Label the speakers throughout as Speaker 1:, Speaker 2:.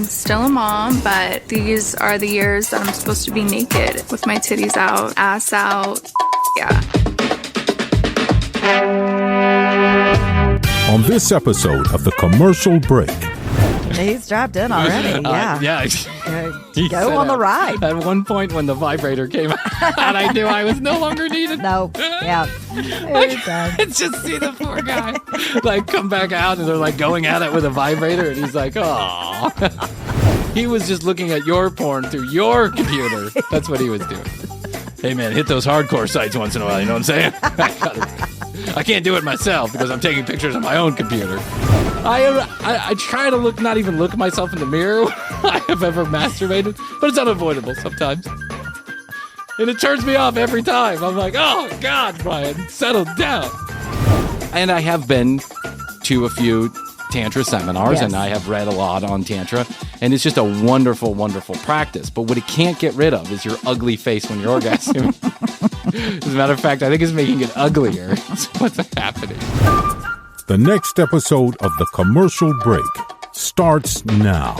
Speaker 1: I'm still a mom, but these are the years that I'm supposed to be naked with my titties out, ass out. Yeah.
Speaker 2: On this episode of The Commercial Break.
Speaker 3: He's strapped in already. Yeah. Go on the ride.
Speaker 4: At one point when the vibrator came out, I knew I was no longer needed.
Speaker 3: No. Yeah.
Speaker 4: I could just see the poor guy like come back out and they're like going at it with a vibrator and he's like, oh. He was just looking at your porn through your computer. That's what he was doing. Hey man, hit those hardcore sites once in a while, you know what I'm saying? I can't do it myself because I'm taking pictures on my own computer. I try to not even look at myself in the mirror when I have ever masturbated, but it's unavoidable sometimes. And it turns me off every time. I'm like, oh, God, Bryan, settle down. And I have been to a few Tantra seminars,
Speaker 3: yes.
Speaker 4: and I have read a lot on Tantra, and it's just a wonderful, wonderful practice. But what it can't get rid of is your ugly face when you're orgasming. As a matter of fact, I think it's making it uglier. That's what's happening.
Speaker 2: The next episode of The Commercial Break starts now.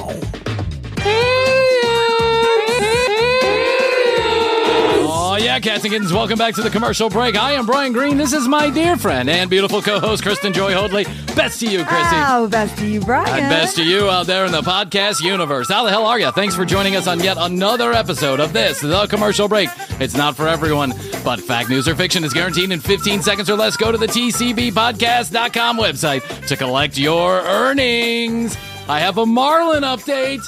Speaker 4: Oh, yeah, cats and kittens, welcome back to The Commercial Break. I am Bryan Green. This is my dear friend and beautiful co-host, Kristen Joy Hoadley. Best to you, Krissy.
Speaker 3: Oh, best to you, Bryan.
Speaker 4: And best to you out there in the podcast universe. How the hell are you? Thanks for joining us on yet another episode of this, The Commercial Break. It's not for everyone, but fact, news, or fiction is guaranteed in 15 seconds or less. Go to the tcbpodcast.com website to collect your earnings. I have a Marlin update.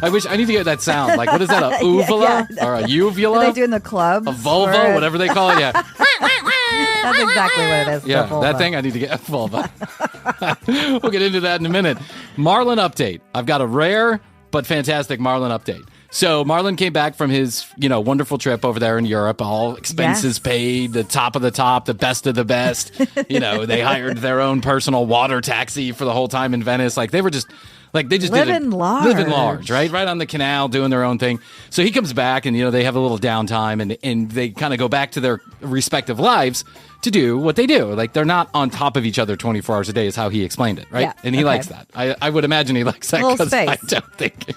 Speaker 4: I wish I need to get that sound. Like, what is that? A uvula or a uvula?
Speaker 3: Are they doing the club?
Speaker 4: A vulva, whatever they call it. Yeah.
Speaker 3: That's exactly what it is.
Speaker 4: Yeah, that thing I need to get a vulva. We'll get into that in a minute. Marlin update. I've got a rare but fantastic Marlin update. So Marlin came back from his, wonderful trip over there in Europe, all expenses paid, the top of the top, the best of the best. They hired their own personal water taxi for the whole time in Venice. Like they were just like they just
Speaker 3: living large,
Speaker 4: right on the canal, doing their own thing. So he comes back, and they have a little downtime, and they kind of go back to their respective lives to do what they do. Like they're not on top of each other 24 hours a day, is how he explained it, right?
Speaker 3: Yeah,
Speaker 4: and he likes that. I would imagine he likes that because I don't think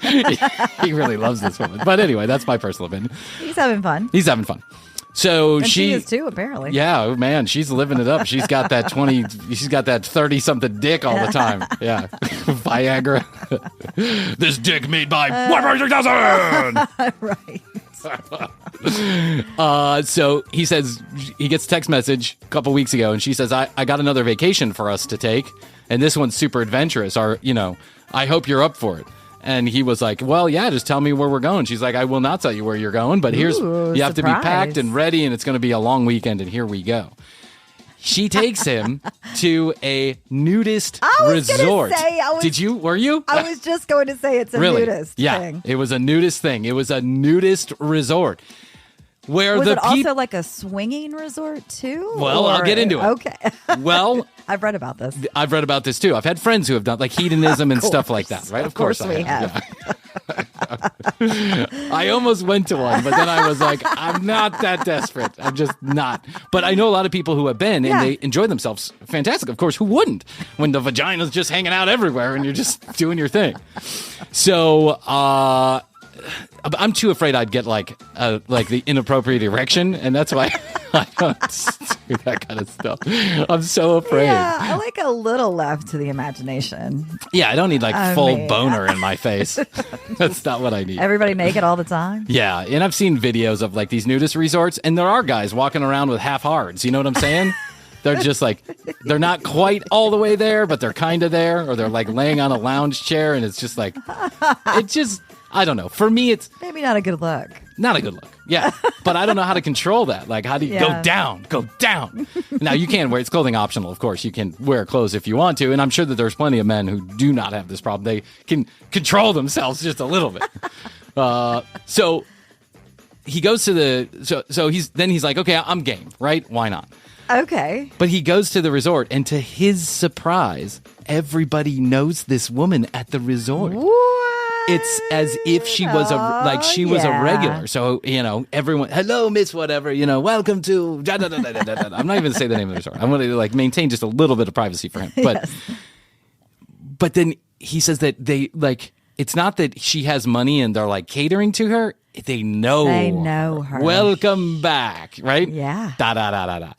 Speaker 4: he really loves this woman. But anyway, that's my personal opinion.
Speaker 3: He's having fun.
Speaker 4: So
Speaker 3: and she is too, apparently.
Speaker 4: Yeah, man, she's living it up. She's got that 30-something dick all the time. Yeah. Viagra. This dick made by 1,000,000.
Speaker 3: Right.
Speaker 4: So he says he gets a text message a couple weeks ago, and she says, I got another vacation for us to take, and this one's super adventurous. I hope you're up for it. And he was like, well, yeah, just tell me where we're going. She's like, I will not tell you where you're going, but you have to be packed and ready, and it's going to be a long weekend, and here we go. She takes him to a nudist resort. Were you?
Speaker 3: I was just going to say it's a nudist thing.
Speaker 4: It was a nudist thing. It was a nudist resort.
Speaker 3: Was it also like a swinging resort too?
Speaker 4: Well, I'll get into it.
Speaker 3: Okay.
Speaker 4: Well,
Speaker 3: I've read about this.
Speaker 4: I've read about this too. I've had friends who have done like hedonism and stuff like that, right?
Speaker 3: Of course we have.
Speaker 4: Yeah. I almost went to one, but then I was like, I'm not that desperate. I'm just not. But I know a lot of people who have been and they enjoy themselves fantastic. Of course, who wouldn't? When the vagina's just hanging out everywhere and you're just doing your thing. So, I'm too afraid I'd get like the inappropriate erection, and that's why I don't do that kind of stuff. I'm so afraid.
Speaker 3: Yeah, I like a little left to the imagination.
Speaker 4: Yeah, I don't need full boner in my face. That's not what I need.
Speaker 3: Everybody naked all the time?
Speaker 4: Yeah, and I've seen videos of like these nudist resorts, and there are guys walking around with half hards. You know what I'm saying? They're just like, they're not quite all the way there, but they're kind of there, or they're like laying on a lounge chair, and it's just like, I don't know. For me, it's
Speaker 3: maybe not a good look.
Speaker 4: Not a good look. Yeah. But I don't know how to control that. Like, how do you go down? Go down. Now, you can wear, it's clothing optional, of course. You can wear clothes if you want to. And I'm sure that there's plenty of men who do not have this problem. They can control themselves just a little bit. So he goes to he's like, okay, I'm game, right? Why not?
Speaker 3: Okay.
Speaker 4: But he goes to the resort, and to his surprise, everybody knows this woman at the resort.
Speaker 3: What?
Speaker 4: It's as if she was was a regular. So, everyone, hello, Miss whatever, welcome to, da, da, da, da, da, da. I'm not even going to say the name of the resort. I'm going to maintain just a little bit of privacy for him. But then he says that it's not that she has money and they're catering to her. They know her. Welcome back, right?
Speaker 3: Yeah.
Speaker 4: Da, da, da, da, da.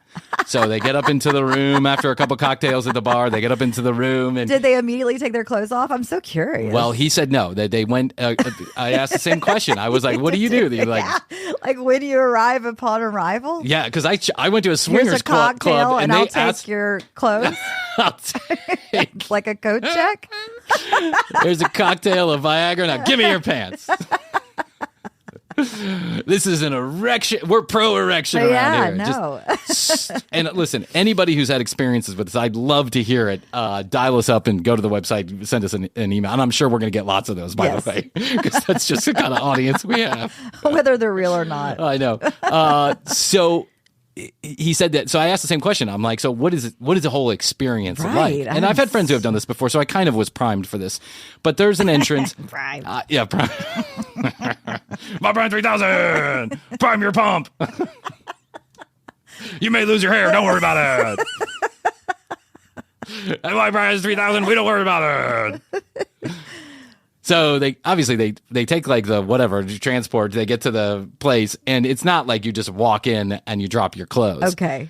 Speaker 4: So they get up into the room after a couple cocktails at the bar. They get up into the room. And
Speaker 3: did they immediately take their clothes off? I'm so curious.
Speaker 4: Well, he said no. That they went. I asked the same question. I was like, "What do you do?" They're like
Speaker 3: when do you arrive upon arrival?
Speaker 4: Yeah, because I went to a swingers club
Speaker 3: and I'll take your clothes.
Speaker 4: I'll take
Speaker 3: like a coat check.
Speaker 4: There's a cocktail of Viagra. Now give me your pants. This is an erection. We're pro erection around here.
Speaker 3: No.
Speaker 4: And listen, anybody who's had experiences with this, I'd love to hear it. Dial us up and go to the website, send us an email. And I'm sure we're going to get lots of those, by the way, because that's just the kind of audience we have.
Speaker 3: Whether they're real or not.
Speaker 4: I know. So he said that. So I asked the same question. I'm like, so what is the whole experience like? And I've had friends who have done this before, so I kind of was primed for this. But there's an entrance.
Speaker 3: Primed.
Speaker 4: Prime. My Bryan 3000. Prime your pump. You may lose your hair. Don't worry about it. And my Bryan 3000. We don't worry about it. So they obviously they take the whatever transport. They get to the place, and it's not like you just walk in and you drop your clothes.
Speaker 3: Okay.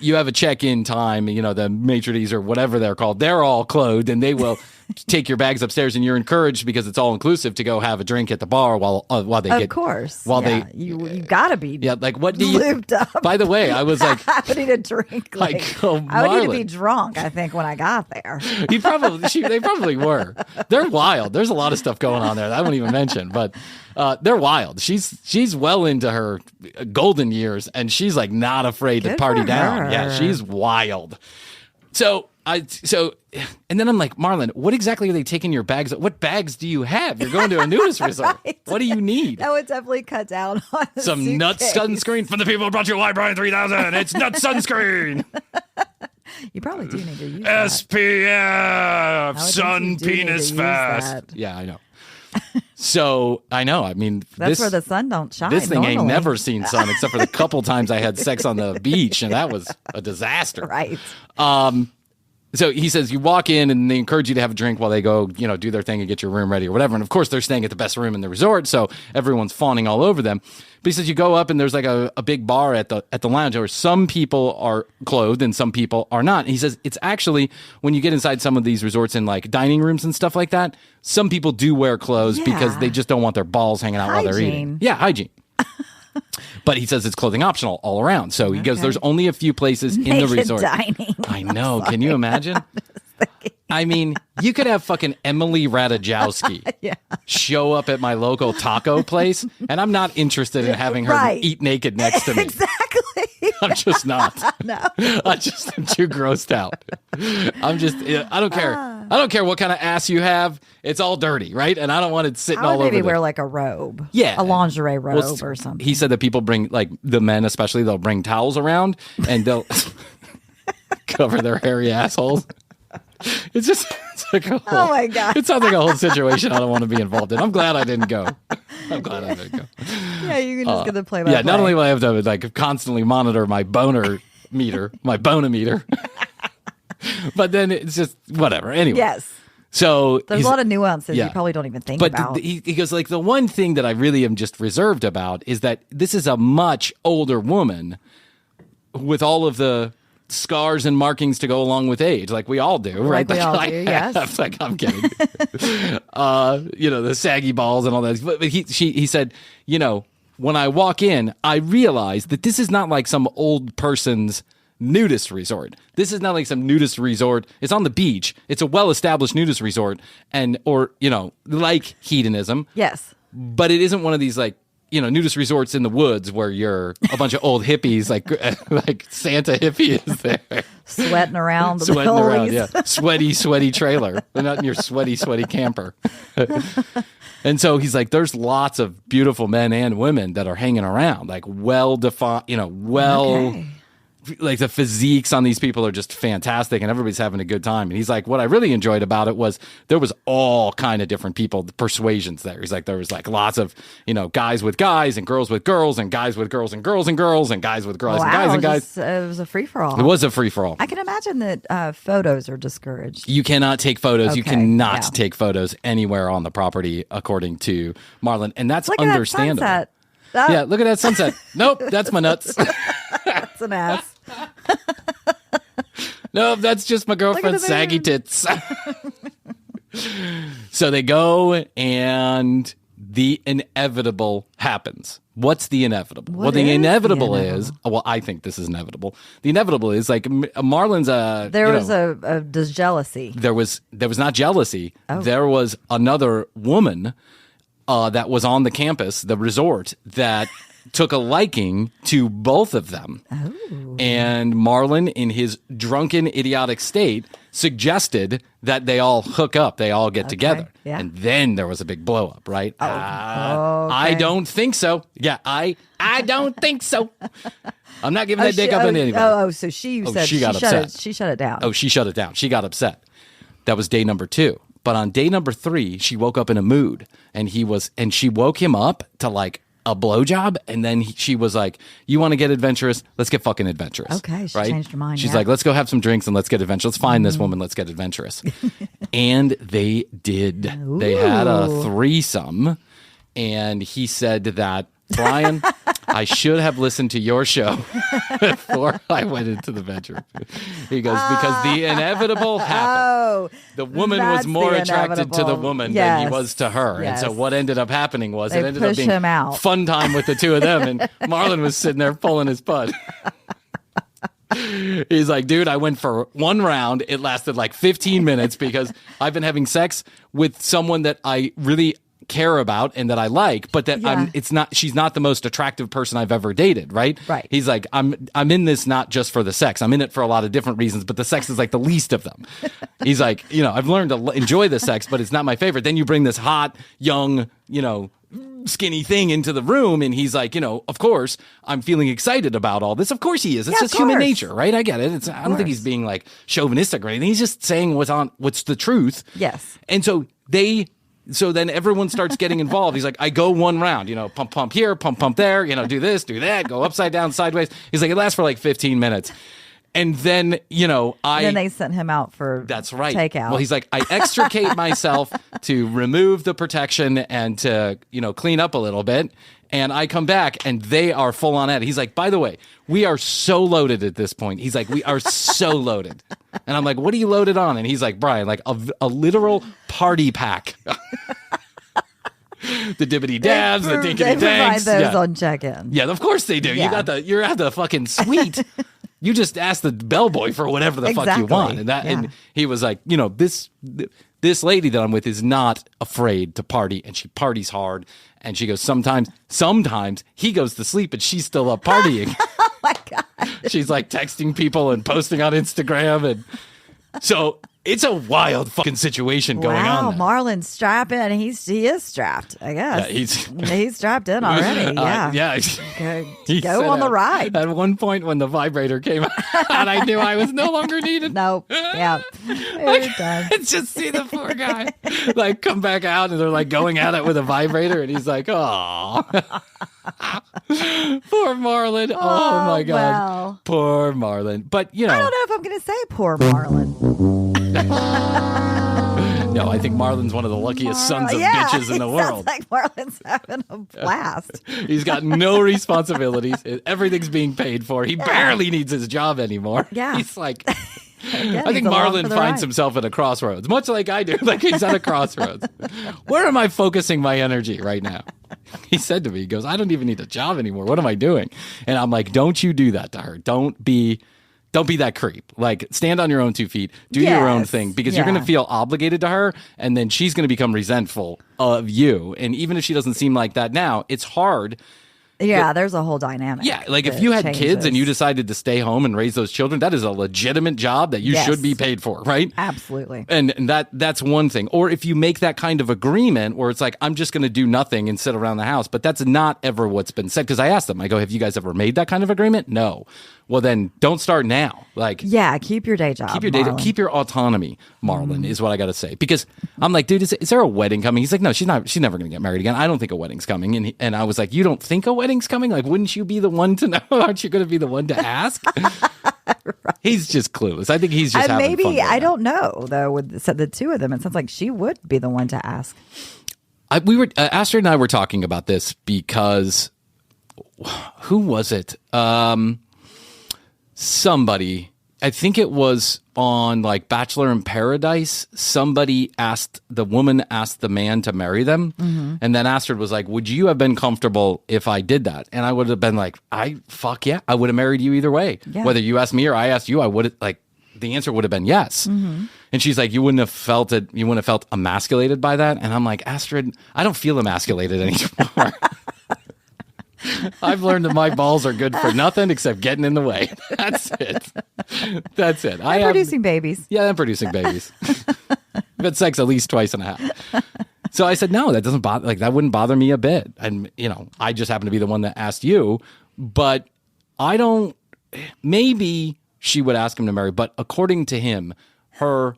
Speaker 4: You have a check-in time. The maitre d' or whatever they're called. They're all clothed, and they will take your bags upstairs, and you're encouraged because it's all inclusive to go have a drink at the bar while they get.
Speaker 3: Of course. You gotta be.
Speaker 4: Yeah, what do you
Speaker 3: lubed up?
Speaker 4: By the way, I was like,
Speaker 3: I would need a drink. I would need to be drunk. I think when I got there.
Speaker 4: They probably were. They're wild. There's a lot of stuff going on there that I won't even mention, but they're wild. She's well into her golden years, and she's not afraid to party down. Yeah, she's wild. So and then I'm like, Marlin, what exactly are they taking your bags? What bags do you have? You're going to a nudist resort.
Speaker 3: Right.
Speaker 4: What do you need?
Speaker 3: That would definitely cut down on
Speaker 4: some
Speaker 3: suitcase.
Speaker 4: nut sunscreen from the people who brought you White Bryan 3000. It's nut sunscreen.
Speaker 3: You probably do need to use that.
Speaker 4: SPF, sun penis fast. Yeah, I know. So I know. I mean,
Speaker 3: that's where the sun don't shine.
Speaker 4: This thing
Speaker 3: normally.
Speaker 4: ain't never seen sun except for the couple times I had sex on the beach, and that was a disaster.
Speaker 3: Right.
Speaker 4: So he says you walk in and they encourage you to have a drink while they go, do their thing and get your room ready or whatever. And of course, they're staying at the best room in the resort, so everyone's fawning all over them. But he says you go up and there's a big bar at the lounge where some people are clothed and some people are not. And he says it's actually when you get inside some of these resorts in dining rooms and stuff like that, some people do wear clothes because they just don't want their balls hanging out while they're eating. Yeah, hygiene. But he says it's clothing optional all around. So he goes, there's only a few places in the resort.
Speaker 3: Dining.
Speaker 4: I know. Can you imagine? I mean, you could have fucking Emily Ratajkowski show up at my local taco place, and I'm not interested in having her eat naked next to me.
Speaker 3: Exactly.
Speaker 4: I'm just not.
Speaker 3: No.
Speaker 4: I just am too grossed out. I don't care. I don't care what kind of ass you have. It's all dirty, right? And I don't want it sitting all over
Speaker 3: maybe
Speaker 4: there.
Speaker 3: wear a robe.
Speaker 4: Yeah.
Speaker 3: A lingerie robe or something.
Speaker 4: He said that people bring, the men especially, they'll bring towels around and they'll cover their hairy assholes. It's
Speaker 3: oh my God.
Speaker 4: It sounds like a whole situation I don't want to be involved in. I'm glad I didn't go.
Speaker 3: Yeah, you can just get the play-by-play.
Speaker 4: Yeah, not only will I have to constantly monitor my bonometer, but then it's just whatever. Anyway.
Speaker 3: Yes.
Speaker 4: So
Speaker 3: there's a lot of nuances you probably don't even think about.
Speaker 4: But he goes, the one thing that I really am just reserved about is that this is a much older woman with all of the scars and markings to go along with age, like we all do, right?
Speaker 3: We all do, yes.
Speaker 4: I'm kidding. The saggy balls and all that. But he said, when I walk in, I realize that this is not like some old person's nudist resort. This is not like some nudist resort. It's on the beach. It's a well-established nudist resort, or like hedonism.
Speaker 3: Yes.
Speaker 4: But it isn't one of these nudist resorts in the woods where you're a bunch of old hippies, like Santa hippie is there.
Speaker 3: Sweating around.
Speaker 4: Yeah. Sweaty trailer. They're not in your sweaty camper. And so he's like, there's lots of beautiful men and women that are hanging around, well-defined, like the physiques on these people are just fantastic and everybody's having a good time. And he's like, what I really enjoyed about it was there was all kind of different people, the persuasions there. He's like, there was like lots of, guys with guys and girls with girls and guys with girls and girls and girls and guys with girls and guys and guys.
Speaker 3: It was a free-for-all.
Speaker 4: It was a free-for-all.
Speaker 3: I can imagine that photos are discouraged.
Speaker 4: You cannot take photos.
Speaker 3: Okay,
Speaker 4: you cannot take photos anywhere on the property, according to Marlin. And that's
Speaker 3: Look
Speaker 4: understandable.
Speaker 3: At that sunset.
Speaker 4: Yeah, look at that sunset. Nope, that's my nuts.
Speaker 3: That's an ass.
Speaker 4: No, that's just my girlfriend's saggy tits. So they go and the inevitable happens. What's the inevitable? The inevitable is, I think this is inevitable. The inevitable is like Marlin's
Speaker 3: there was a jealousy.
Speaker 4: There was not jealousy.
Speaker 3: Oh.
Speaker 4: There was another woman that was on the campus, the resort, that took a liking to both of them.
Speaker 3: Oh.
Speaker 4: And Marlin, in his drunken, idiotic state, suggested that they all hook up, they all get together.
Speaker 3: Yeah.
Speaker 4: And then there was a big blow up, right?
Speaker 3: Okay.
Speaker 4: I don't think so. Yeah, I don't think so. I'm not giving that dick up to anybody.
Speaker 3: So she said
Speaker 4: she got upset.
Speaker 3: She shut it down.
Speaker 4: Oh, she shut it down. She got upset. That was day number 2. But on day number 3, she woke up in a mood, and she woke him up to like a blowjob, and then she was like, "You want to get adventurous? Let's get fucking adventurous."
Speaker 3: Okay, she
Speaker 4: right?
Speaker 3: changed her mind.
Speaker 4: She's like, "Let's go have some drinks and let's get adventurous. Let's find this woman. Let's get adventurous." And they did.
Speaker 3: Ooh.
Speaker 4: They had a threesome, and he said that, Bryan, I should have listened to your show before I went into the bedroom. He goes, because the inevitable happened. The woman was more attracted to the woman than he was to her.
Speaker 3: Yes.
Speaker 4: And so what ended up happening was it ended up being
Speaker 3: him out.
Speaker 4: fun time with the two of them. And Marlin was sitting there pulling his butt. He's like, dude, I went for one round. It lasted like 15 minutes because I've been having sex with someone that I really care about and that I like, but that she's not the most attractive person I've ever dated, right?
Speaker 3: Right.
Speaker 4: He's like, I'm in this not just for the sex. I'm in it for a lot of different reasons, but the sex is like the least of them. He's like, I've learned to enjoy the sex, but it's not my favorite. Then you bring this hot, young, skinny thing into the room, and he's like, of course, I'm feeling excited about all this. Of course he is. It's just human nature, right? I get it. I don't think he's being like chauvinistic or anything. He's just saying what's the truth.
Speaker 3: Yes.
Speaker 4: And so then everyone starts getting involved. He's like, I go one round, pump here, pump there, do this, do that, go upside down, sideways. He's like, it lasts for like 15 minutes. And then,
Speaker 3: then they sent him out for
Speaker 4: that's right.
Speaker 3: takeout.
Speaker 4: Well, he's like, I extricate myself to remove the protection and to, clean up a little bit. And I come back and they are full on at it. He's like, by the way, we are so loaded at this point. He's like, we are so loaded. And I'm like, what are you loaded on? And he's like, Bryan, like a literal party pack. The dibbity dabs, the dinkity danks.
Speaker 3: They provide those on check-in.
Speaker 4: Yeah, of course they do.
Speaker 3: Yeah.
Speaker 4: You're at the fucking suite. You just ask the bellboy for whatever the fuck you want. And he was like, this lady that I'm with is not afraid to party, and she parties hard. And she goes, sometimes he goes to sleep and she's still up partying.
Speaker 3: Oh my God.
Speaker 4: She's like texting people and posting on Instagram. And so it's a wild fucking situation going on.
Speaker 3: Wow, Marlin's strapping. He is strapped, I guess.
Speaker 4: Yeah,
Speaker 3: he's strapped in already. Yeah. Go on the ride.
Speaker 4: At one point when the vibrator came out, I knew I was no longer needed.
Speaker 3: Nope. Yeah.
Speaker 4: Just see the poor guy like come back out and they're like going at it with a vibrator and he's like, oh. Poor Marlin. Oh my God.
Speaker 3: Well.
Speaker 4: Poor Marlin. But
Speaker 3: I don't know if I'm going to say poor Marlin.
Speaker 4: No, I think Marlin's one of the luckiest sons of bitches in the world.
Speaker 3: Sounds like Marlin's having a blast.
Speaker 4: He's got no responsibilities. Everything's being paid for. He barely needs his job anymore.
Speaker 3: Yeah.
Speaker 4: He's like,
Speaker 3: Again,
Speaker 4: I think Marlin finds himself at a crossroads, much like I do. Like he's at a crossroads. Where am I focusing my energy right now? He said to me, he goes, I don't even need a job anymore. What am I doing? And I'm like, don't you do that to her. Don't be that creep. Like, stand on your own 2 feet. Do your own thing because you're going to feel obligated to her, and then she's going to become resentful of you. And even if she doesn't seem like that now, it's hard.
Speaker 3: Yeah, there's a whole dynamic.
Speaker 4: Yeah, like if you had kids and you decided to stay home and raise those children, that is a legitimate job that you should be paid for, right?
Speaker 3: Absolutely.
Speaker 4: And that's one thing. Or if you make that kind of agreement where it's like, I'm just going to do nothing and sit around the house, but that's not ever what's been said. Because I asked them, I go, have you guys ever made that kind of agreement? No. well, then don't start now. Like,
Speaker 3: yeah, keep your day job.
Speaker 4: Keep your day job. Keep your autonomy, Marlin, is what I got to say. Because I'm like, dude, is there a wedding coming? He's like, no, she's never going to get married again. I don't think a wedding's coming. And I was like, you don't think a wedding's coming? Like, wouldn't you be the one to know? Aren't you going to be the one to ask? Right. He's just clueless. I think he's just having fun. Maybe,
Speaker 3: I don't know, though, with the two of them. It sounds like she would be the one to ask.
Speaker 4: Astrid and I were talking about this because, who was it? Somebody, I think it was on like Bachelor in Paradise. The woman asked the man to marry them. Mm-hmm. And then Astrid was like, would you have been comfortable if I did that? And I would have been like, fuck yeah. I would have married you either way. Yeah. Whether you asked me or I asked you, I would have, like, the answer would have been yes. Mm-hmm. And she's like, you wouldn't have felt it. You wouldn't have felt emasculated by that. And I'm like, Astrid, I don't feel emasculated anymore. I've learned that my balls are good for nothing except getting in the way. That's it. That's it.
Speaker 3: I'm producing babies.
Speaker 4: Yeah, I'm producing babies. I've had sex at least twice and a half. So I said, no, that doesn't bother. Like, that wouldn't bother me a bit. And, I just happen to be the one that asked you. But I don't. Maybe she would ask him to marry. But according to him, her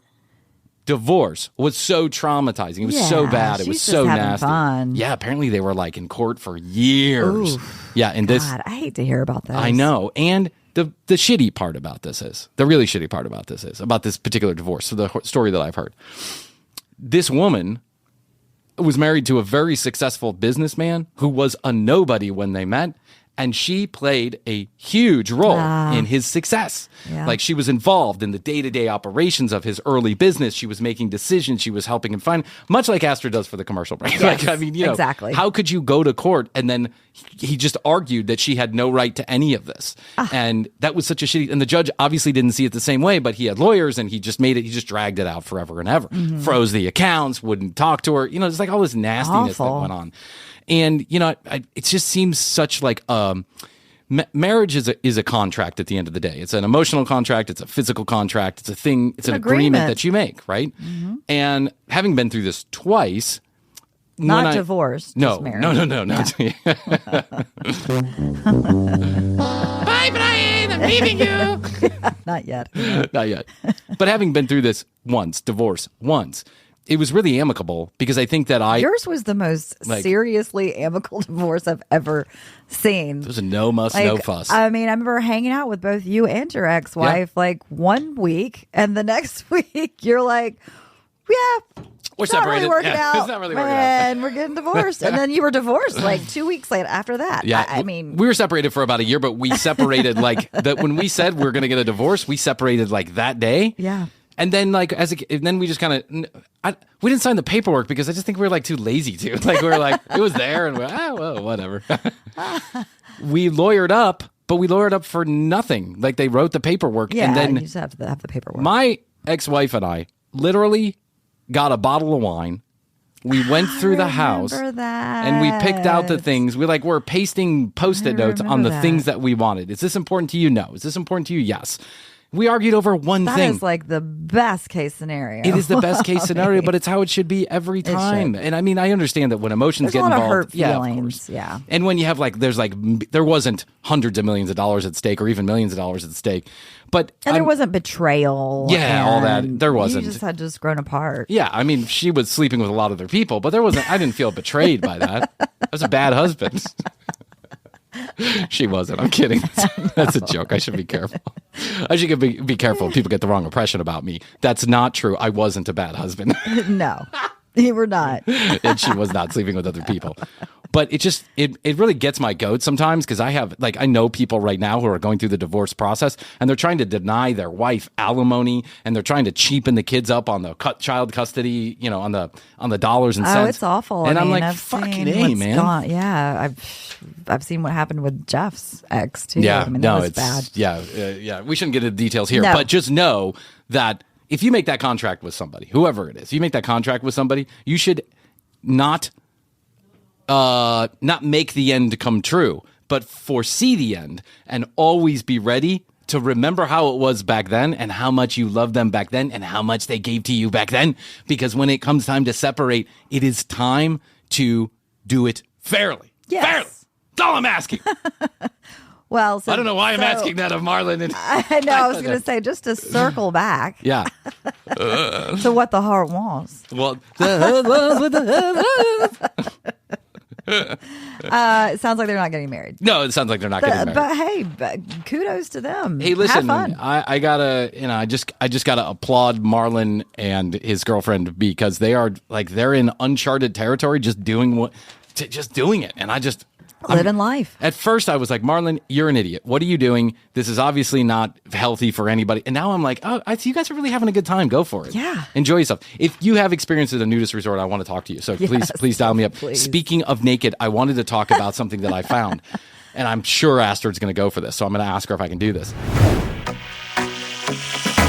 Speaker 4: divorce was so traumatizing. It was so bad. It was so nasty. Fun. Yeah, apparently they were like in court for years. Oof, yeah, and
Speaker 3: God, I hate to hear about this.
Speaker 4: I know. And the shitty part about this is, the really shitty part about this particular divorce. So the story that I've heard. This woman was married to a very successful businessman who was a nobody when they met. And she played a huge role in his success. Yeah. Like, she was involved in the day-to-day operations of his early business. She was making decisions. She was helping him find, much like Astrid does for the commercial break.
Speaker 3: Yes, exactly.
Speaker 4: How could you go to court and then he just argued that she had no right to any of this? And that was such a shitty, and the judge obviously didn't see it the same way, but he had lawyers and he just dragged it out forever and ever. Mm-hmm. Froze the accounts, wouldn't talk to her. There's like all this nastiness that went on. And, it just seems such like marriage is a contract at the end of the day. It's an emotional contract. It's a physical contract. It's a thing. It's an agreement that you make, right? Mm-hmm. And having been through this twice.
Speaker 3: Not divorced.
Speaker 4: No.
Speaker 3: Yeah.
Speaker 4: Bye, Bryan. I'm leaving you.
Speaker 3: Not yet.
Speaker 4: Not yet. But having been through this divorce once, it was really amicable because I think that
Speaker 3: yours was the most seriously amicable divorce I've ever seen.
Speaker 4: There was a no muss, no fuss.
Speaker 3: I mean, I remember hanging out with both you and your ex-wife like 1 week, and the next week you're like, yeah,
Speaker 4: we're separated.
Speaker 3: Really working out.
Speaker 4: It's not really working out.
Speaker 3: And we're getting divorced. And then you were divorced like 2 weeks later after that.
Speaker 4: Yeah.
Speaker 3: I mean,
Speaker 4: we were separated for about a year, but we separated when we said we were going to get a divorce, we separated like that day.
Speaker 3: Yeah.
Speaker 4: And then then we just kind of, we didn't sign the paperwork because I just think we were like too lazy to. Like, we were like, it was there and well, whatever. We lawyered up, but we lawyered up for nothing. Like, they wrote the paperwork.
Speaker 3: Yeah,
Speaker 4: and then
Speaker 3: you just have to have the paperwork.
Speaker 4: My ex-wife and I literally got a bottle of wine. We went through the house and we picked out the things. We're pasting Post-it notes on the things that we wanted. Is this important to you? No. Is this important to you? Yes. We argued over one thing.
Speaker 3: That is like the best case snenario.
Speaker 4: It is the best case scenario, but it's how it should be every time. And I mean, I understand that when emotions get involved,
Speaker 3: hurt feelings, yeah.
Speaker 4: And when you have there wasn't hundreds of millions of dollars at stake or even millions of dollars at stake, but
Speaker 3: there wasn't betrayal.
Speaker 4: Yeah, all that. There wasn't.
Speaker 3: You just had just grown apart.
Speaker 4: Yeah, I mean, she was sleeping with a lot of other people, but there wasn't. I didn't feel betrayed by that. I was a bad husband. She wasn't. I'm kidding. That's a joke. I should be careful. I should be careful if people get the wrong impression about me. That's not true. I wasn't a bad husband.
Speaker 3: No, you were not.
Speaker 4: And she was not sleeping with other people. But it really gets my goat sometimes because I know people right now who are going through the divorce process and they're trying to deny their wife alimony and they're trying to cheapen the kids up on the child custody, on the dollars and cents.
Speaker 3: Oh, it's awful.
Speaker 4: And I'm like, fucking A, man.
Speaker 3: Yeah, I've seen what happened with Jeff's ex too.
Speaker 4: Yeah,
Speaker 3: I mean, that was bad.
Speaker 4: Yeah. We shouldn't get into details here, but just know that if you make that contract with somebody, whoever it is, you make that contract with somebody, you should not make the end come true, but foresee the end and always be ready to remember how it was back then and how much you loved them back then and how much they gave to you back then. Because when it comes time to separate, it is time to do it fairly.
Speaker 3: Yes.
Speaker 4: Fairly. That's all I'm asking.
Speaker 3: Well, so,
Speaker 4: I don't know why I'm asking that of Marlin. And
Speaker 3: I know. I was going to say, just to circle back.
Speaker 4: Yeah.
Speaker 3: So what the heart wants.
Speaker 4: Well,
Speaker 3: It sounds like they're not getting married.
Speaker 4: no, it sounds like they're not getting married.
Speaker 3: But hey, kudos to them.
Speaker 4: Hey, listen,
Speaker 3: Have fun.
Speaker 4: I gotta, I just gotta applaud Marlin and his girlfriend because they're in uncharted territory, just doing it, and
Speaker 3: Living life.
Speaker 4: At first, I was like, Marlin, you're an idiot. What are you doing? This is obviously not healthy for anybody. And now I'm like, oh, I see you guys are really having a good time. Go for it.
Speaker 3: Yeah.
Speaker 4: Enjoy yourself. If you have experience at a nudist resort, I want to talk to you. So please dial me up.
Speaker 3: Please.
Speaker 4: Speaking of naked, I wanted to talk about something that I found. And I'm sure Astrid's going to go for this. So I'm going to ask her if I can do this.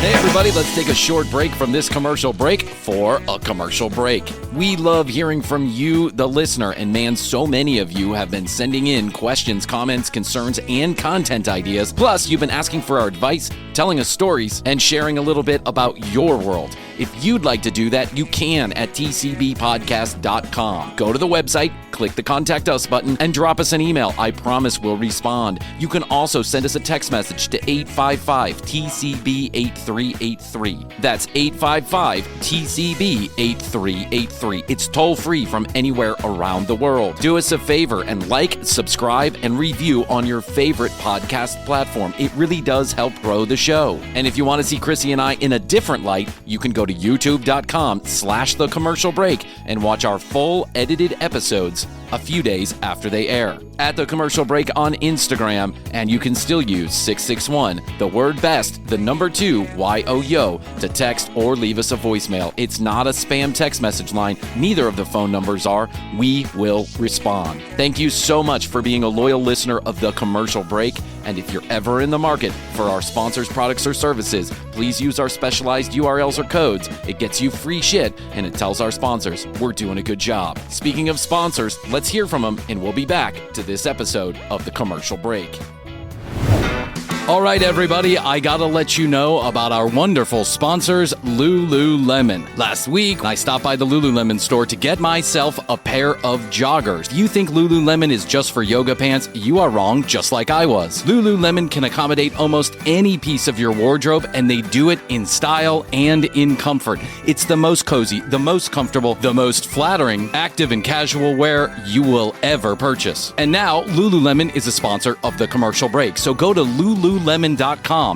Speaker 4: Hey everybody, let's take a short break from this commercial break for a commercial break. We love hearing from you, the listener, and man, so many of you have been sending in questions, comments, concerns, and content ideas. Plus, you've been asking for our advice, telling us stories, and sharing a little bit about your world. If you'd like to do that, you can at tcbpodcast.com. Go to the website, click the Contact Us button, and drop us an email. I promise we'll respond. You can also send us a text message to 855-TCB-8383. That's 855-TCB-8383. It's toll-free from anywhere around the world. Do us a favor and like, subscribe, and review on your favorite podcast platform. It really does help grow the show. And if you want to see Krissy and I in a different light, you can go to youtube.com/The Commercial Break and watch our full edited episodes a few days after they air. At The Commercial Break on Instagram, and you can still use 661, the word best, the number 2, YOYO, to text or leave us a voicemail. It's not a spam text message line. Neither of the phone numbers are. We will respond. Thank you so much for being a loyal listener of The Commercial Break. And if you're ever in the market for our sponsors' products or services, please use our specialized URLs or codes. It gets you free shit, and it tells our sponsors we're doing a good job. Speaking of sponsors, let's hear from them, and we'll be back to this episode of The Commercial Break. All right, everybody, I gotta let you know about our wonderful sponsors, Lululemon. Last week, I stopped by the Lululemon store to get myself a pair of joggers. Do you think Lululemon is just for yoga pants? You are wrong, just like I was. Lululemon can accommodate almost any piece of your wardrobe, and they do it in style and in comfort. It's the most cozy, the most comfortable, the most flattering, active and casual wear you will ever purchase. And now, Lululemon is a sponsor of The Commercial Break, so go to lululemon.com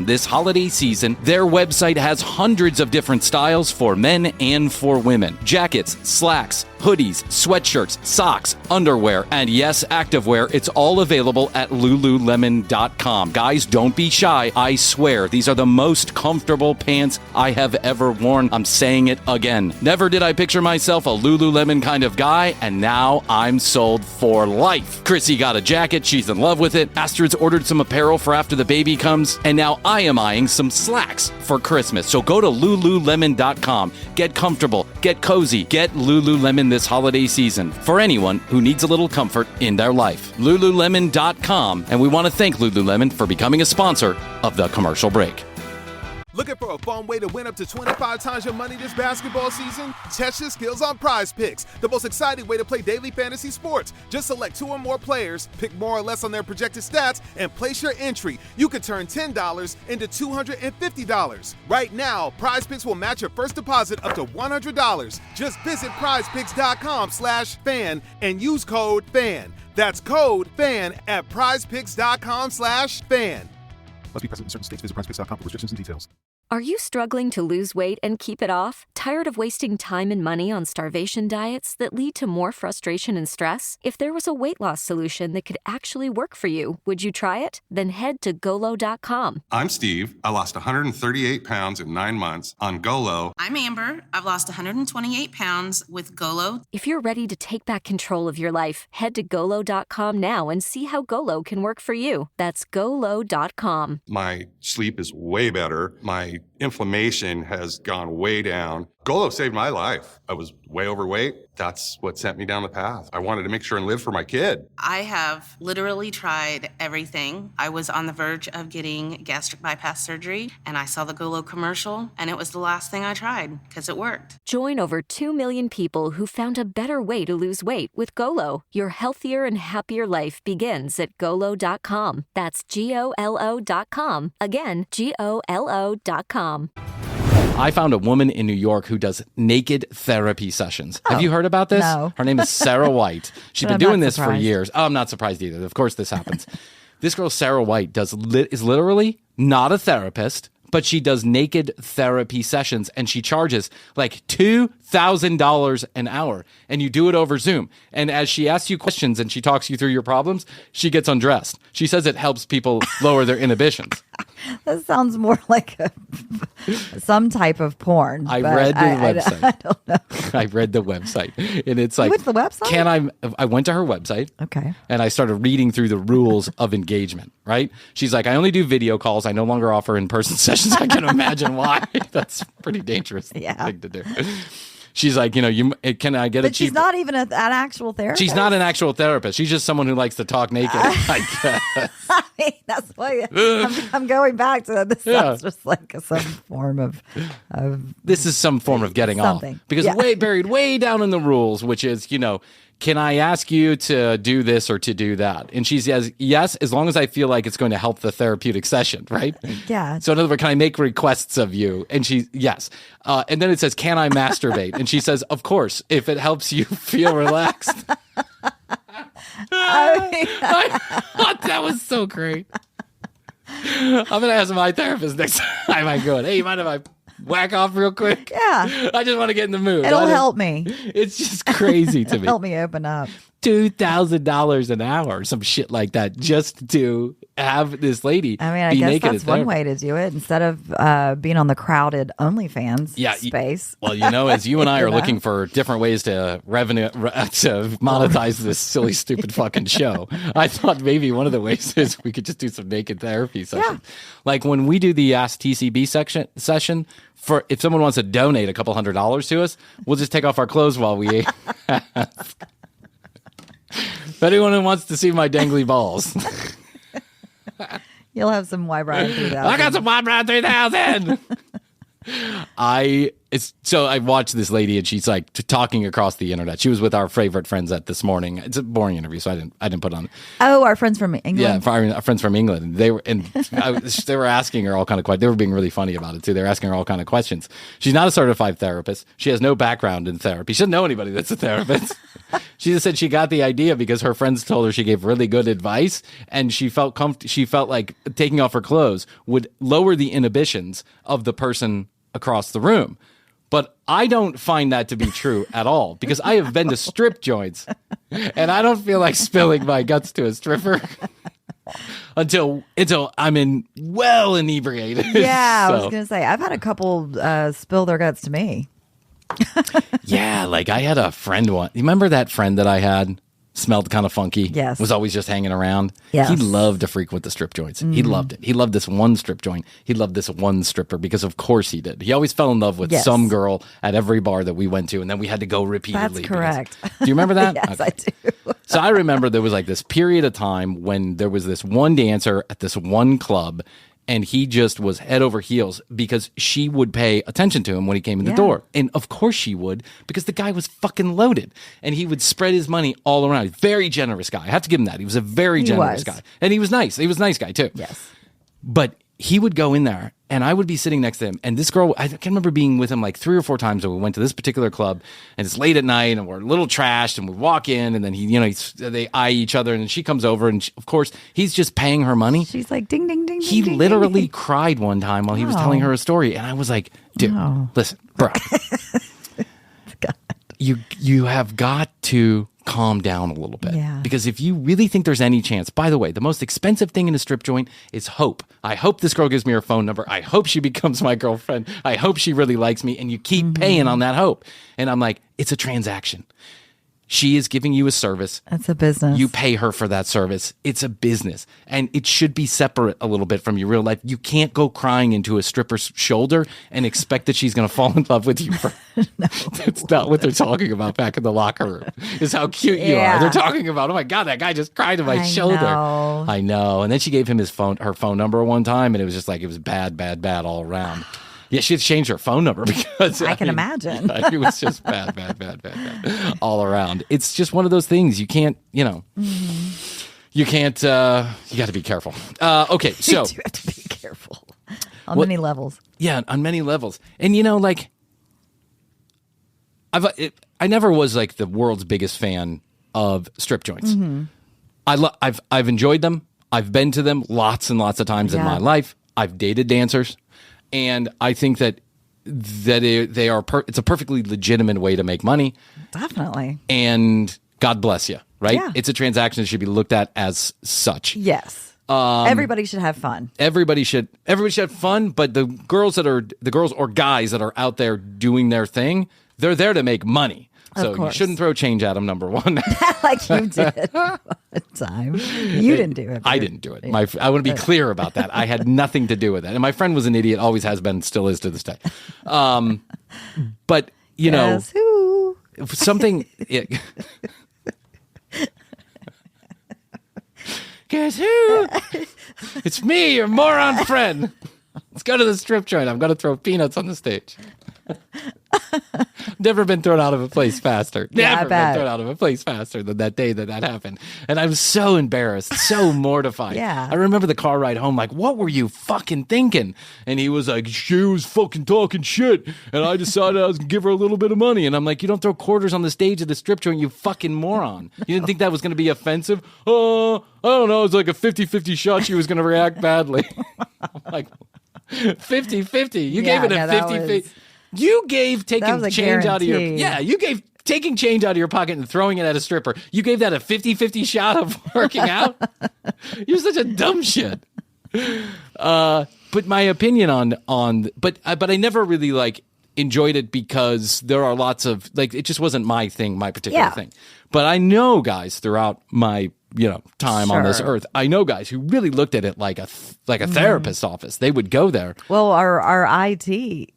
Speaker 4: this holiday season. Their website has hundreds of different styles for men and for women. Jackets, slacks, hoodies, sweatshirts, socks, underwear, and yes, activewear. It's all available at lululemon.com. Guys, don't be shy. I swear, these are the most comfortable pants I have ever worn. I'm saying it again. Never did I picture myself a Lululemon kind of guy, and now I'm sold for life. Krissy got a jacket. She's in love with it. Astrid's ordered some apparel for after the baby comes, and now I am eyeing some slacks for Christmas. So go to lululemon.com. Get comfortable, get cozy, get Lululemon this holiday season for anyone who needs a little comfort in their life. Lululemon.com, and we want to thank Lululemon for becoming a sponsor of The Commercial Break.
Speaker 5: Looking for a fun way to win up to 25 times your money this basketball season? Test your skills on Prize Picks, the most exciting way to play daily fantasy sports. Just select 2 or more players, pick more or less on their projected stats, and place your entry. You could turn $10 into $250. Right now, Prize Picks will match your first deposit up to $100. Just visit prizepicks.com/fan and use code FAN. That's code FAN at prizepicks.com/fan.
Speaker 6: Must be present in certain states. Visit prizepicks.com for restrictions and details.
Speaker 7: Are you struggling to lose weight and keep it off? Tired of wasting time and money on starvation diets that lead to more frustration and stress? If there was a weight loss solution that could actually work for you, would you try it? Then head to Golo.com.
Speaker 8: I'm Steve. I lost 138 pounds in 9 months on Golo.
Speaker 9: I'm Amber. I've lost 128 pounds with Golo.
Speaker 7: If you're ready to take back control of your life, head to Golo.com now and see how Golo can work for you. That's Golo.com.
Speaker 8: My sleep is way better. My inflammation has gone way down. Golo saved my life. I was way overweight. That's what sent me down the path. I wanted to make sure and live for my kid.
Speaker 9: I have literally tried everything. I was on the verge of getting gastric bypass surgery, and I saw the Golo commercial, and it was the last thing I tried because it worked.
Speaker 7: Join over 2 million people who found a better way to lose weight with Golo. Your healthier and happier life begins at Golo.com. That's GOLO.com. Again, GOLO.com.
Speaker 4: I found a woman in New York who does naked therapy sessions. Have you heard about this?
Speaker 3: No.
Speaker 4: Her name is Sarah White. She's been
Speaker 3: I'm
Speaker 4: doing
Speaker 3: not
Speaker 4: this for
Speaker 3: surprised.
Speaker 4: years. Oh, I'm not surprised either. Of course this happens. This girl, Sarah White, is literally not a therapist, but she does naked therapy sessions, and she charges like $2,000 an hour, and you do it over Zoom. And as she asks you questions and she talks you through your problems, she gets undressed. She says it helps people lower their inhibitions.
Speaker 3: That sounds more like some type of porn.
Speaker 4: I
Speaker 3: but
Speaker 4: read the website.
Speaker 3: I don't know.
Speaker 4: I read the website, and it's like,
Speaker 3: went to the website?
Speaker 4: I went to her website.
Speaker 3: Okay.
Speaker 4: And I started reading through the rules of engagement, right? She's like, I only do video calls. I no longer offer in-person sessions. I can imagine why. That's a pretty dangerous thing to do. She's like, can I get
Speaker 3: But
Speaker 4: a cheap?
Speaker 3: she's not even an actual therapist.
Speaker 4: She's not an actual therapist. She's just someone who likes to talk naked. I guess.
Speaker 3: I mean, that's why I'm going back to this. Sounds just like some form of
Speaker 4: This is some form of getting
Speaker 3: something.
Speaker 4: off. Because buried way down in the rules, which is, can I ask you to do this or to do that? And she says, yes, as long as I feel like it's going to help the therapeutic session, right?
Speaker 3: Yeah.
Speaker 4: So in other words, can I make requests of you? And yes. And then it says, can I masturbate? And she says, of course, if it helps you feel relaxed. I thought that was so great. I'm going to ask my therapist next time I go in. Hey, you mind if I whack off real quick?
Speaker 3: Yeah.
Speaker 4: I just want to get in the mood.
Speaker 3: It'll help me.
Speaker 4: It's just crazy to me.
Speaker 3: Help me open up.
Speaker 4: $2,000 an hour, some shit like that, just to have this lady
Speaker 3: I mean, I
Speaker 4: be
Speaker 3: guess
Speaker 4: naked
Speaker 3: that's
Speaker 4: at
Speaker 3: one
Speaker 4: therapy.
Speaker 3: way to do it instead of being on the crowded OnlyFans space.
Speaker 4: Well, as you and I are looking for different ways to monetize this silly, stupid fucking show, I thought maybe one of the ways is we could just do some naked therapy sessions. Yeah. Like when we do the Ask TCB session, for if someone wants to donate a couple $100 to us, we'll just take off our clothes while we ask. If anyone who wants to see my dangly balls.
Speaker 3: You'll have some Y-Bryan 3000.
Speaker 4: I got some Y-Bryan 3000. So I watched this lady and she's like talking across the internet. She was with our favorite friends at This Morning. It's a boring interview, so I didn't put it on.
Speaker 3: Oh, our friends from England.
Speaker 4: Yeah, our friends from England. They were they were asking her all kind of questions. They were being really funny about it too. They were asking her all kind of questions. She's not a certified therapist. She has no background in therapy. She doesn't know anybody that's a therapist. She just said she got the idea because her friends told her she gave really good advice, and she felt She felt like taking off her clothes would lower the inhibitions of the person across the room. But I don't find that to be true at all because I have been to strip joints and I don't feel like spilling my guts to a stripper until I'm well inebriated.
Speaker 3: Yeah,
Speaker 4: So,
Speaker 3: I was going to say, I've had a couple spill their guts to me.
Speaker 4: yeah, like I had a friend You remember that friend that I had? Smelled kind of funky.
Speaker 3: Yes.
Speaker 4: Was always just hanging around.
Speaker 3: Yes.
Speaker 4: He loved to frequent the strip joints. He loved it. He loved this one strip joint. He loved this one stripper because of course he did. He always fell in love with some girl at every bar that we went to, and then we had to go repeatedly.
Speaker 3: That's correct.
Speaker 4: Do you remember that?
Speaker 3: Yes, I do.
Speaker 4: So I remember there was like this period of time when there was this one dancer at this one club, and he just was head over heels because she would pay attention to him when he came in the door. And of course she would, because the guy was fucking loaded. And he would spread his money all around. Very generous guy. I have to give him that. He was a very generous guy. And he was nice. He was a nice guy too.
Speaker 3: Yes.
Speaker 4: But he would go in there and I would be sitting next to him. And this girl, I can remember being with him like 3 or 4 times when we went to this particular club, and it's late at night and we're a little trashed, and we walk in and then they eye each other, and then she comes over and of course he's just paying her money.
Speaker 3: She's like, ding, ding, ding,
Speaker 4: He
Speaker 3: ding,
Speaker 4: literally
Speaker 3: ding, ding.
Speaker 4: cried one time while he was telling her a story. And I was like, dude, listen, bro, you have got to calm down a little bit.
Speaker 3: Yeah.
Speaker 4: Because if you really think there's any chance, by the way, the most expensive thing in a strip joint is hope. I hope this girl gives me her phone number. I hope she becomes my girlfriend. I hope she really likes me. And you keep paying on that hope. And I'm like, it's a transaction. She is giving you a service.
Speaker 3: That's a business.
Speaker 4: You pay her for that service. It's a business. And it should be separate a little bit from your real life. You can't go crying into a stripper's shoulder and expect that she's going to fall in love with you. That's not what they're talking about back in the locker room, is how cute you are. They're talking about, oh my God, that guy just cried in my shoulder. I know. And then she gave him her phone number one time, and it was just like, it was bad all around. Yeah, she had to change her phone number because
Speaker 3: I can imagine.
Speaker 4: Yeah, it was just bad all around. It's just one of those things you can't, you can't, you got to be careful. Okay, so.
Speaker 3: You do have to be careful on many levels.
Speaker 4: Yeah, on many levels. And, like, I never was like the world's biggest fan of strip joints. Mm-hmm. I've enjoyed them. I've been to them lots and lots of times in my life. I've dated dancers. And I think that they are. It's a perfectly legitimate way to make money.
Speaker 3: Definitely.
Speaker 4: And God bless you, right?
Speaker 3: Yeah.
Speaker 4: It's a transaction that should be looked at as such.
Speaker 3: Yes. Everybody should have fun.
Speaker 4: Everybody should have fun. But the girls or guys that are out there doing their thing, they're there to make money. So you shouldn't throw change at them, number one.
Speaker 3: Like you did one time. You didn't do it.
Speaker 4: I didn't do it. I want to be clear about that. I had nothing to do with it. And my friend was an idiot, always has been, still is to this day. But,
Speaker 3: Guess who?
Speaker 4: Something... Guess who? It's me, your moron friend. Let's go to the strip joint. I'm going to throw peanuts on the stage. Never been thrown out of a place faster. Never been thrown out of a place faster than that day that happened. And I was so embarrassed, so mortified.
Speaker 3: Yeah.
Speaker 4: I remember the car ride home like, what were you fucking thinking? And he was like, she was fucking talking shit. And I decided I was going to give her a little bit of money. And I'm like, you don't throw quarters on the stage at the strip joint, you fucking moron. You didn't think that was going to be offensive? I don't know. It was like a 50-50 shot she was going to react badly. I'm like, 50-50. You gave it a 50-50. You gave taking change out of your you gave taking change out of your pocket and throwing it at a stripper. You gave that a 50-50 shot of working out. You're such a dumb shit. But my opinion but I never really like enjoyed it because there are lots of like it just wasn't my thing, my particular thing. But I know guys throughout my time on this earth. I know guys who really looked at it like a therapist's office. They would go there.
Speaker 3: Well, our IT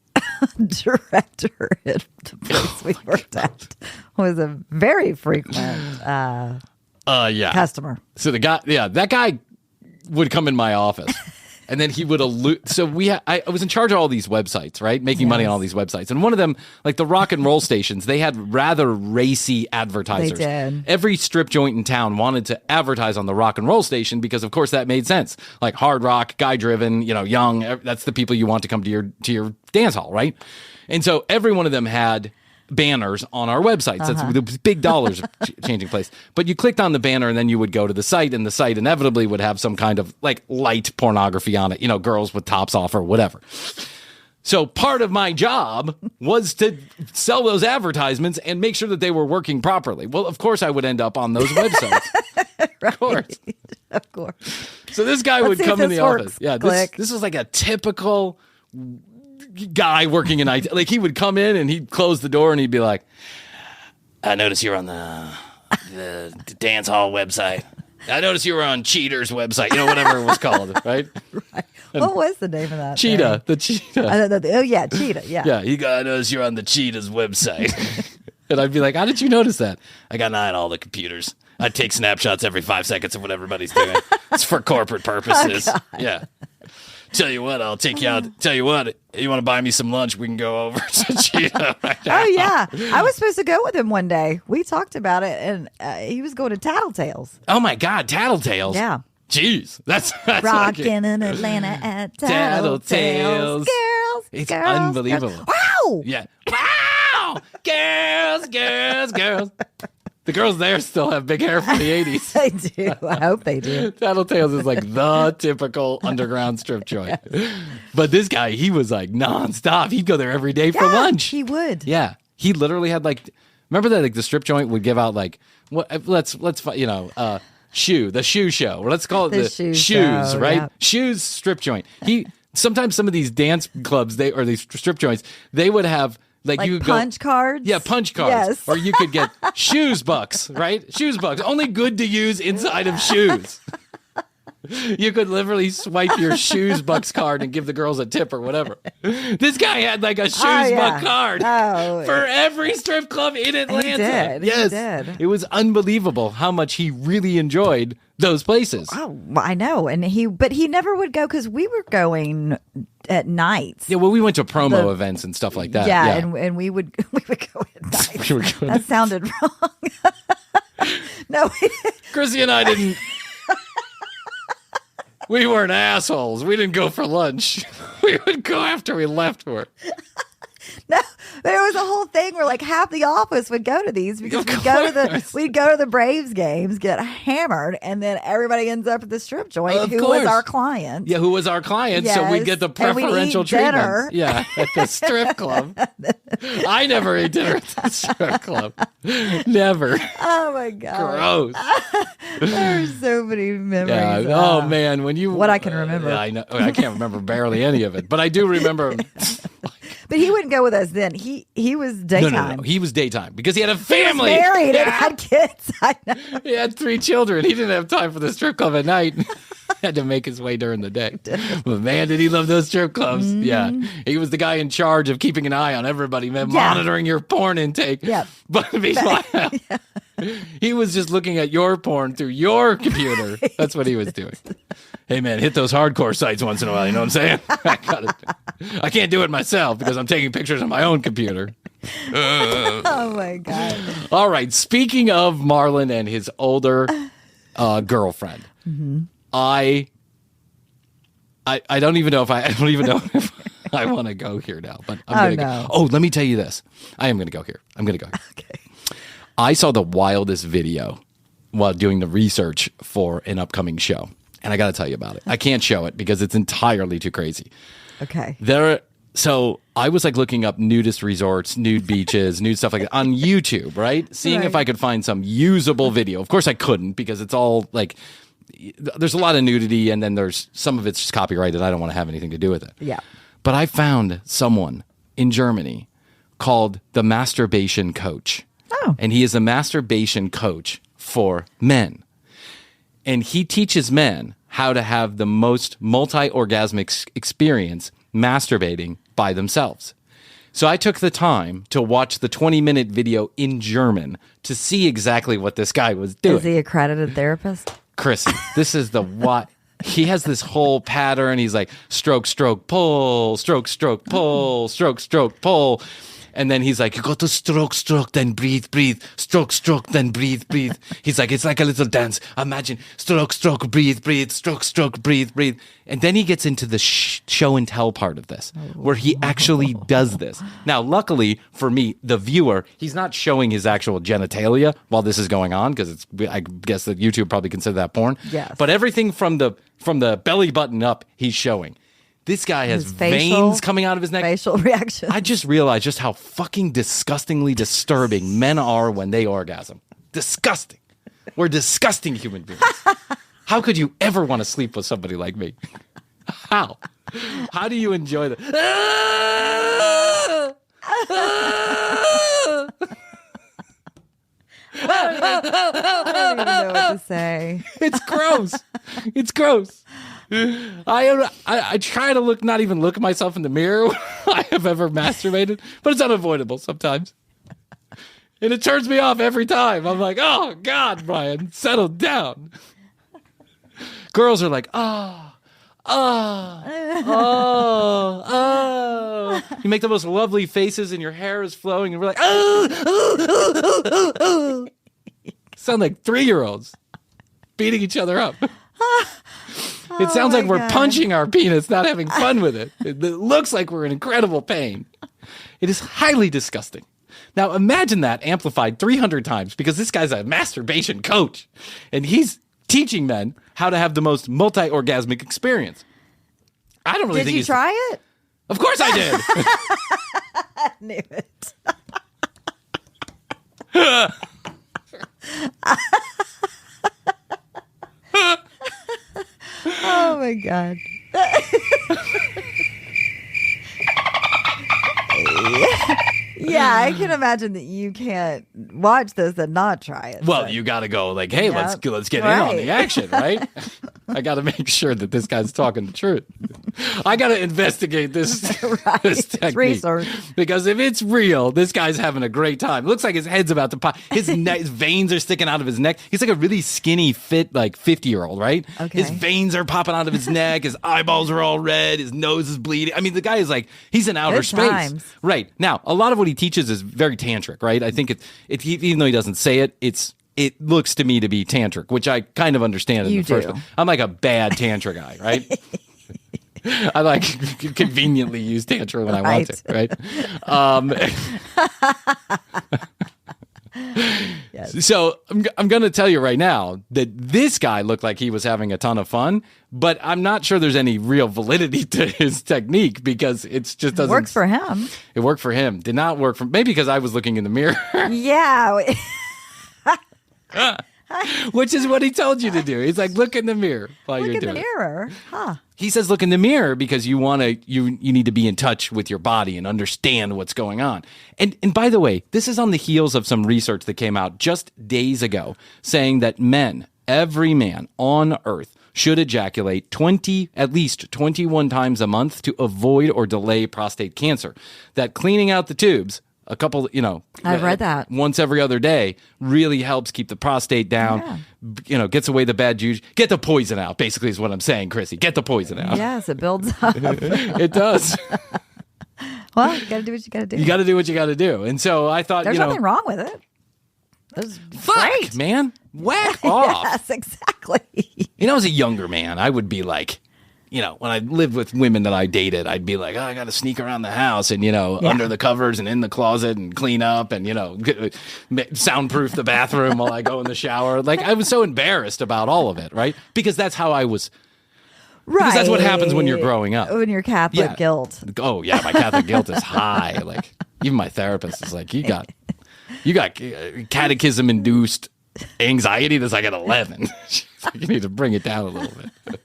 Speaker 3: director at the place we worked at was a very frequent customer.
Speaker 4: So that guy would come in my office and then he would allude. So I was in charge of all these websites, right? Making money on all these websites. And one of them, like the rock and roll stations, they had rather racy advertisers.
Speaker 3: They did.
Speaker 4: Every strip joint in town wanted to advertise on the rock and roll station because, of course, that made sense. Like hard rock, guy driven, young. That's the people you want to come to your dance hall, right? And so every one of them had banners on our websites. That's the big dollars changing place. But you clicked on the banner and then you would go to the site, and the site inevitably would have some kind of like light pornography on it, girls with tops off or whatever. So part of my job was to sell those advertisements and make sure that they were working properly. Well, of course I would end up on those websites.
Speaker 3: Right. Of course.
Speaker 4: So this guy would come in the office. Yeah, this was like a typical guy working in IT. Like he would come in and he'd close the door and he'd be like, I noticed you're on the dance hall website. I noticed you were on Cheater's website, whatever it was called, right?
Speaker 3: Right. What was the name of that?
Speaker 4: Cheetah. The Cheetah.
Speaker 3: Cheetah. Yeah.
Speaker 4: Yeah. I noticed you're on the Cheetah's website. And I'd be like, how did you notice that? I got an eye on all the computers. I take snapshots every 5 seconds of what everybody's doing. It's for corporate purposes. Oh, yeah. Tell you what, I'll take you out. Tell you what, you want to buy me some lunch? We can go over to Cheetah right now.
Speaker 3: Oh, yeah. I was supposed to go with him one day. We talked about it, and he was going to Tattletales.
Speaker 4: Oh, my God. Tattletales?
Speaker 3: Yeah.
Speaker 4: Jeez. That's
Speaker 3: Rockin' in Atlanta at Tattletales.
Speaker 4: It's unbelievable.
Speaker 3: Girls. Wow.
Speaker 4: Yeah. Wow. Girls. The girls there still have big hair from the 80s.
Speaker 3: They do. I hope they do.
Speaker 4: Tattletales is like the typical underground strip joint. But this guy, he was like nonstop. He'd go there every day for lunch.
Speaker 3: He would.
Speaker 4: Yeah. He literally had like, remember that like the strip joint would give out like, the shoe show. Let's call it the
Speaker 3: shoes,
Speaker 4: right?
Speaker 3: Yeah.
Speaker 4: Shoes strip joint. Sometimes some of these dance clubs, these strip joints, they would have Like you could
Speaker 3: punch cards?
Speaker 4: Yeah, punch cards.
Speaker 3: Yes.
Speaker 4: Or you could get shoes bucks, right? Shoes bucks. Only good to use inside of shoes. You could literally swipe your shoes bucks card and give the girls a tip or whatever. This guy had like a shoes buck card for every strip club in Atlanta.
Speaker 3: He did.
Speaker 4: Yes.
Speaker 3: He did.
Speaker 4: It was unbelievable how much he really enjoyed those places.
Speaker 3: Oh, I know. But he never would go because we were going at nights.
Speaker 4: Yeah, well, we went to promo events and stuff like that.
Speaker 3: Yeah. And we would go at night. That sounded wrong. No.
Speaker 4: Krissy and I didn't. We weren't assholes. We didn't go for lunch. We would go after we left work.
Speaker 3: No, there was a whole thing where like half the office would go to these because we'd go to the Braves games, get hammered, and then everybody ends up at the strip joint. Was our client?
Speaker 4: Yeah, who was our client?
Speaker 3: Yes.
Speaker 4: So we'd get the preferential treatment. Yeah, at the strip club. I never ate dinner at the strip club. Never.
Speaker 3: Oh my god.
Speaker 4: Gross.
Speaker 3: There's so many memories.
Speaker 4: Yeah. Oh man,
Speaker 3: what I can remember.
Speaker 4: I know. I can't remember barely any of it, but I do remember.
Speaker 3: But he wouldn't go with us then. He was daytime.
Speaker 4: No. He was daytime because he had a family.
Speaker 3: He was married and had kids. I know.
Speaker 4: He had 3 children. He didn't have time for the strip club at night. Had to make his way during the day. But man, did he love those strip clubs. Mm-hmm. Yeah. He was the guy in charge of keeping an eye on everybody, man, monitoring your porn intake.
Speaker 3: Yeah.
Speaker 4: But meanwhile, he was just looking at your porn through your computer. That's what he was doing. Hey, man, hit those hardcore sites once in a while. You know what I'm saying? I can't do it myself because I'm taking pictures on my own computer.
Speaker 3: Oh, my God.
Speaker 4: All right. Speaking of Marlin and his older girlfriend, I don't even know if I want to go here now. But I'm gonna go. Oh, let me tell you this. I am going to go here. I'm going to go here.
Speaker 3: Okay.
Speaker 4: I saw the wildest video while doing the research for an upcoming show. And I got to tell you about it. I can't show it because it's entirely too crazy.
Speaker 3: Okay.
Speaker 4: So I was like looking up nudist resorts, nude beaches, nude stuff like that on YouTube, right? Seeing if I could find some usable video. Of course I couldn't because it's all like, there's a lot of nudity and then there's some of it's just copyrighted. I don't want to have anything to do with it.
Speaker 3: Yeah.
Speaker 4: But I found someone in Germany called the Masturbation Coach.
Speaker 3: Oh.
Speaker 4: And he is a masturbation coach for men. And he teaches men how to have the most multi-orgasmic experience masturbating by themselves. So I took the time to watch the 20-minute video in German to see exactly what this guy was doing.
Speaker 3: Is he a accredited therapist?
Speaker 4: Krissy, this is the what. He has this whole pattern. He's like stroke, stroke, pull, stroke, stroke, pull, stroke, stroke, pull. And then he's like, you go to stroke, stroke, then breathe, breathe. Stroke, stroke, then breathe, breathe. He's like, it's like a little dance. Imagine stroke, stroke, breathe, breathe. Stroke, stroke, breathe, breathe. And then he gets into the show and tell part of this, where he actually does this. Now, luckily for me, the viewer, he's not showing his actual genitalia while this is going on, because I guess that YouTube probably consider that porn.
Speaker 3: Yes.
Speaker 4: But everything from the belly button up, he's showing. This guy has veins coming out of his neck.
Speaker 3: Facial reaction.
Speaker 4: I just realized just how fucking disgustingly disturbing men are when they orgasm. Disgusting. We're disgusting human beings. How could you ever want to sleep with somebody like me? How? How do you enjoy that?
Speaker 3: I don't even know what to say.
Speaker 4: It's gross. It's gross. I try to not even look at myself in the mirror when I have ever masturbated, but it's unavoidable sometimes. And it turns me off every time. I'm like, oh, God, Bryan, settle down. Girls are like, oh. You make the most lovely faces and your hair is flowing and we're like, oh. Sound like 3-year-olds beating each other up. It sounds like we're punching our penis, not having fun with it. It looks like we're in incredible pain. It is highly disgusting. Now, imagine that amplified 300 times because this guy's a masturbation coach and he's teaching men how to have the most multi-orgasmic experience. I don't really think
Speaker 3: Did you try it?
Speaker 4: Of course I did.
Speaker 3: I knew it. Oh my God. Yeah, I can imagine that you can't watch this and not try it.
Speaker 4: Well,
Speaker 3: so.
Speaker 4: you got to go like, hey, let's get in
Speaker 3: Right.
Speaker 4: on the action, right? I got to make sure that this guy's talking the truth. I got to investigate this,
Speaker 3: Right.
Speaker 4: this
Speaker 3: It's
Speaker 4: technique.
Speaker 3: research.
Speaker 4: Because if it's real, this guy's having a great time. It looks like his head's about to pop. His veins are sticking out of his neck. He's like a really skinny, fit, like 50-year-old, right?
Speaker 3: Okay.
Speaker 4: His veins are popping out of his neck. His eyeballs are all red. His nose is bleeding. I mean, the guy is like, he's in outer
Speaker 3: Good
Speaker 4: space.
Speaker 3: times.
Speaker 4: Right. Now, a lot of what he teaches is very tantric, right? I think even though he doesn't say it, it looks to me to be tantric, which I kind of understand in
Speaker 3: You
Speaker 4: the first
Speaker 3: do.
Speaker 4: place. I'm like a bad tantra guy, right? I like conveniently use tantra when I want to, right?
Speaker 3: Yes.
Speaker 4: So I'm going to tell you right now that this guy looked like he was having a ton of fun, but I'm not sure there's any real validity to his technique because it just doesn't
Speaker 3: Works for him.
Speaker 4: It worked for him. Did not work for maybe because I was looking in the mirror.
Speaker 3: Yeah.
Speaker 4: Which is what he told you to do. He's like, look in the mirror while
Speaker 3: Look
Speaker 4: you're
Speaker 3: in the
Speaker 4: doing it.
Speaker 3: mirror. Huh.
Speaker 4: He says, look in the mirror because you need to be in touch with your body and understand what's going on. And by the way, this is on the heels of some research that came out just days ago saying that every man on earth should ejaculate at least 21 times a month to avoid or delay prostate cancer. That cleaning out the tubes a couple,
Speaker 3: I've read that.
Speaker 4: once every other day really helps keep the prostate down, gets away the bad juice, get the poison out, basically is what I'm saying, Krissy. Get the poison out.
Speaker 3: Yes, it builds up.
Speaker 4: It does.
Speaker 3: Well, you got to do what you got to do.
Speaker 4: You got to do what you got to do. And so I thought,
Speaker 3: There's nothing wrong with it. That's
Speaker 4: fuck,
Speaker 3: great.
Speaker 4: man. Whack off.
Speaker 3: Yes, exactly.
Speaker 4: As a younger man, I would be like, when I lived with women that I dated, I'd be like, I got to sneak around the house and, under the covers and in the closet and clean up and, soundproof the bathroom while I go in the shower. Like, I was so embarrassed about all of it, right? Because that's how I was.
Speaker 3: Right.
Speaker 4: Because that's what happens when you're growing up.
Speaker 3: When you're Catholic guilt.
Speaker 4: Oh, yeah, my Catholic guilt is high. Like, even my therapist is like, you got catechism-induced anxiety that's like at 11. You need to bring it down a little bit.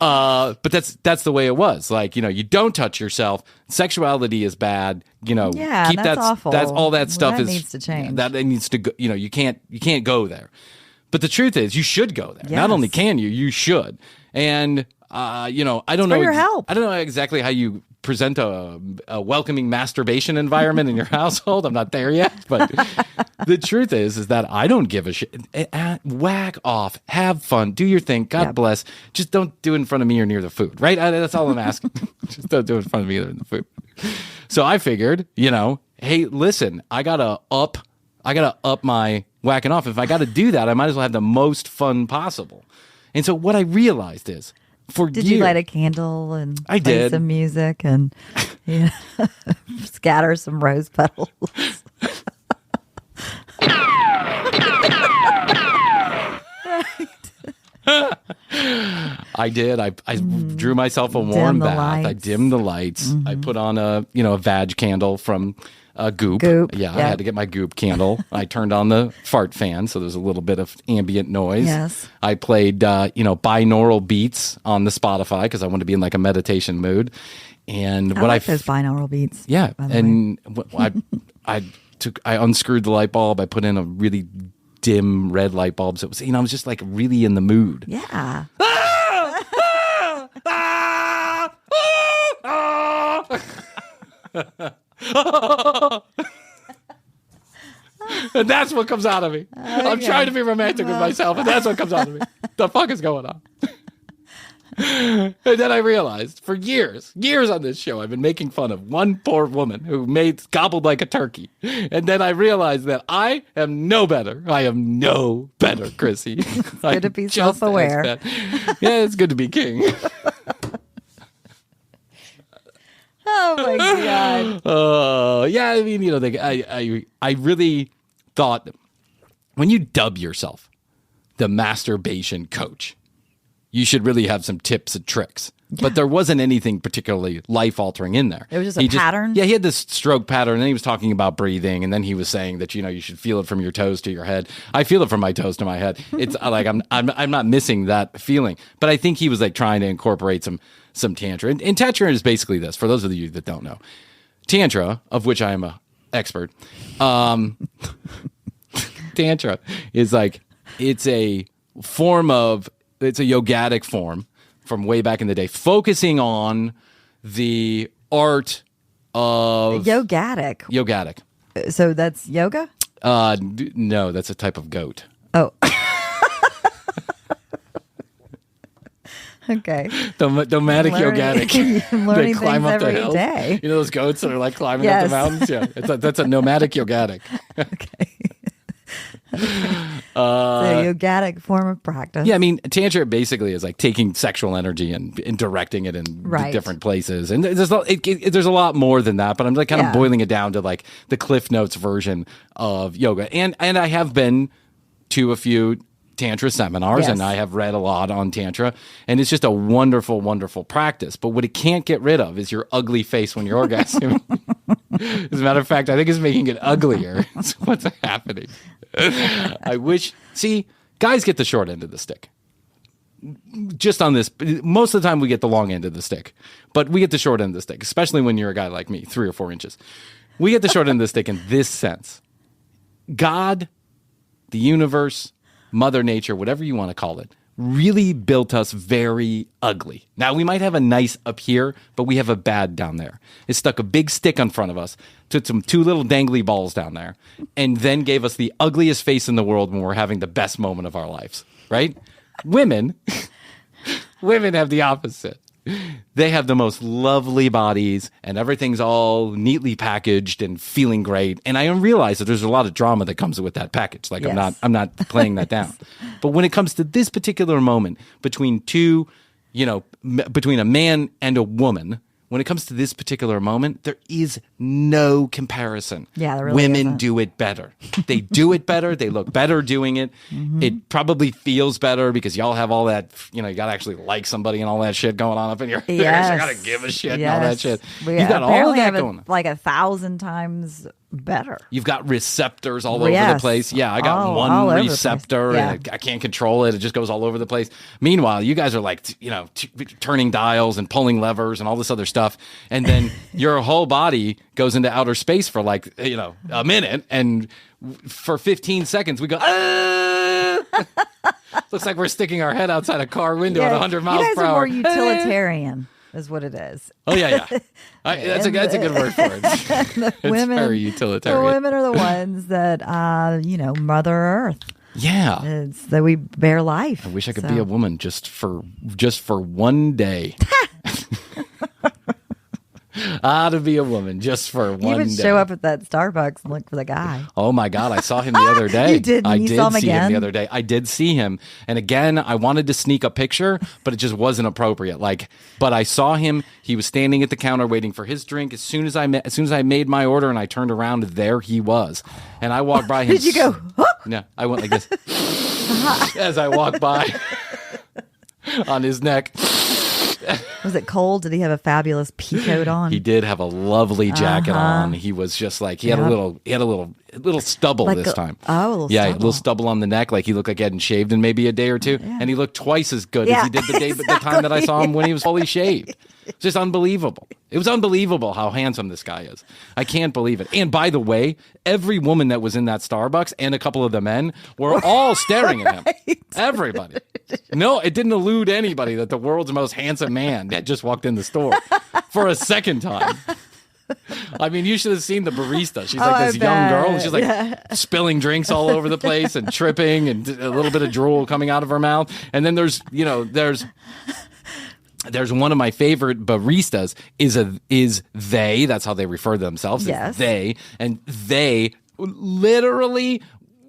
Speaker 4: But that's the way it was. Like, you don't touch yourself. Sexuality is bad.
Speaker 3: Yeah,
Speaker 4: keep
Speaker 3: that's awful.
Speaker 4: That's all that stuff
Speaker 3: that
Speaker 4: is
Speaker 3: needs to change.
Speaker 4: That needs to go. You can't go there. But the truth is, you should go there.
Speaker 3: Yes.
Speaker 4: Not only can you should. And I don't know.
Speaker 3: for your help.
Speaker 4: I don't know exactly how you present a welcoming masturbation environment in your household. I'm not there yet, but the truth is that I don't give a shit. Whack off, have fun, do your thing. God bless. Just don't do it in front of me or near the food, right? That's all I'm asking. Just don't do it in front of me or in the food. So I figured, hey, listen, I gotta up my whacking off. If I got to do that, I might as well have the most fun possible. And so what I realized is,
Speaker 3: Did you light a candle and
Speaker 4: I
Speaker 3: play
Speaker 4: did.
Speaker 3: some music and scatter some rose petals?
Speaker 4: I did. I drew myself a warm
Speaker 3: Dim the
Speaker 4: bath. I
Speaker 3: lights.
Speaker 4: dimmed the lights. I put on a vag candle from Goop. Yeah, I had to get my Goop candle. I turned on the fart fan, so there's a little bit of ambient noise.
Speaker 3: Yes.
Speaker 4: I played binaural beats on the Spotify because I wanted to be in like a meditation mood. And
Speaker 3: I like those binaural beats.
Speaker 4: Yeah,
Speaker 3: by the
Speaker 4: and I unscrewed the light bulb. I put in a really dim red light bulb. So it was, I was just like really in the mood.
Speaker 3: Yeah.
Speaker 4: And that's what comes out of me. I'm trying to be romantic with myself, and that's what comes out of me. The fuck is going on? And then I realized for years on this show, I've been making fun of one poor woman who gobbled like a turkey. And then I realized that I am no better. I am no better, Krissy. It's
Speaker 3: good to be self-aware.
Speaker 4: Yeah, it's good to be king.
Speaker 3: Oh my God.
Speaker 4: Yeah, I mean, I really thought when you dub yourself the masturbation coach, you should really have some tips and tricks. Yeah. But there wasn't anything particularly life-altering in there.
Speaker 3: It was just a pattern?
Speaker 4: Yeah, he had this stroke pattern, and then he was talking about breathing, and then he was saying that, you should feel it from your toes to your head. I feel it from my toes to my head. It's like I'm not missing that feeling. But I think he was like trying to incorporate some tantra. And tantra is basically this, for those of you that don't know. Tantra, of which I am a expert. Tantra is like, it's a yogatic form from way back in the day, focusing on the art of yogatic.
Speaker 3: So that's yoga?
Speaker 4: No, that's a type of goat.
Speaker 3: Oh. Okay.
Speaker 4: Nomadic yogatic.
Speaker 3: I'm learning
Speaker 4: they climb
Speaker 3: things
Speaker 4: up the
Speaker 3: every
Speaker 4: hills.
Speaker 3: day.
Speaker 4: You know those goats that are like climbing up the mountains? Yeah, that's a nomadic yogatic.
Speaker 3: Okay. The yogatic form of practice.
Speaker 4: Yeah, I mean, Tantra basically is like taking sexual energy and directing it in different places. And there's a lot more than that, but I'm like kind of boiling it down to like the Cliff Notes version of yoga. And I have been to a few Tantra seminars, and I have read a lot on Tantra, and it's just a wonderful, wonderful practice. But what it can't get rid of is your ugly face when you're orgasming. As a matter of fact, I think it's making it uglier. That's what's happening. I wish. See, guys get the short end of the stick. Just on this, most of the time we get the long end of the stick, but we get the short end of the stick, especially when you're a guy like me, 3 or 4 inches. We get the short end of the stick in this sense. God, the universe, Mother Nature, whatever you want to call it, really built us very ugly. Now, we might have a nice up here, but we have a bad down there. It stuck a big stick in front of us, took some 2 little dangly balls down there, and then gave us the ugliest face in the world when we're having the best moment of our lives, right? Women have the opposite. They have the most lovely bodies, and everything's all neatly packaged and feeling great. And I realize that there's a lot of drama that comes with that package. Like, I'm not playing that down. But when it comes to this particular moment between between a man and a woman, when it comes to this particular moment, there is no comparison.
Speaker 3: Yeah, there really
Speaker 4: Women
Speaker 3: isn't.
Speaker 4: do it better. They do it better. They look better doing it. Mm-hmm. It probably feels better because y'all have all that, you got to actually like somebody and all that shit going on up in your ears. I got to give a shit and all that shit.
Speaker 3: We
Speaker 4: you got all that
Speaker 3: have
Speaker 4: going on.
Speaker 3: Like 1,000 times better.
Speaker 4: You've got receptors all over the place. Yeah, I got one receptor and I can't control it. It just goes all over the place. Meanwhile, you guys are like, turning dials and pulling levers and all this other stuff. And then your whole body goes into outer space for like, a minute. And for 15 seconds, we go, looks like we're sticking our head outside a car window at 100 miles per hour.
Speaker 3: You guys are more utilitarian. Is what it is.
Speaker 4: Oh, yeah. That's a good word for it. It's very utilitarian.
Speaker 3: The women are the ones that, Mother Earth.
Speaker 4: Yeah.
Speaker 3: It's that we bear life.
Speaker 4: I wish I could be a woman just for one day. To be a woman just for one day.
Speaker 3: You would show up at that Starbucks and look for the guy.
Speaker 4: Oh my God, I saw him the other day.
Speaker 3: You did?
Speaker 4: I
Speaker 3: You
Speaker 4: did
Speaker 3: saw him
Speaker 4: see
Speaker 3: again?
Speaker 4: him the other day. I did see him. And again, I wanted to sneak a picture, but it just wasn't appropriate. But I saw him. He was standing at the counter waiting for his drink. As soon as I made my order and I turned around, there he was. And I walked by him.
Speaker 3: Did you go? Huh?
Speaker 4: No, I went like this as I walked by on his neck.
Speaker 3: Was it cold? Did he have a fabulous pea coat on?
Speaker 4: He did have a lovely jacket on. He was just like, he had a little stubble this time.
Speaker 3: A little
Speaker 4: stubble on the neck. Like he looked like he hadn't shaved in maybe a day or two. Yeah. And he looked twice as good as he did the time that I saw him when he was fully shaved. Just unbelievable. It was unbelievable how handsome this guy is. I can't believe it. And by the way, every woman that was in that Starbucks and a couple of the men were all staring at him. Everybody. No, it didn't elude anybody that the world's most handsome man had just walked in the store for a second time. I mean, you should have seen the barista. She's like this young girl. And she's like spilling drinks all over the place and tripping and a little bit of drool coming out of her mouth. And then there's one of my favorite baristas is they. That's how they refer to themselves.
Speaker 3: Yes.
Speaker 4: They. And they literally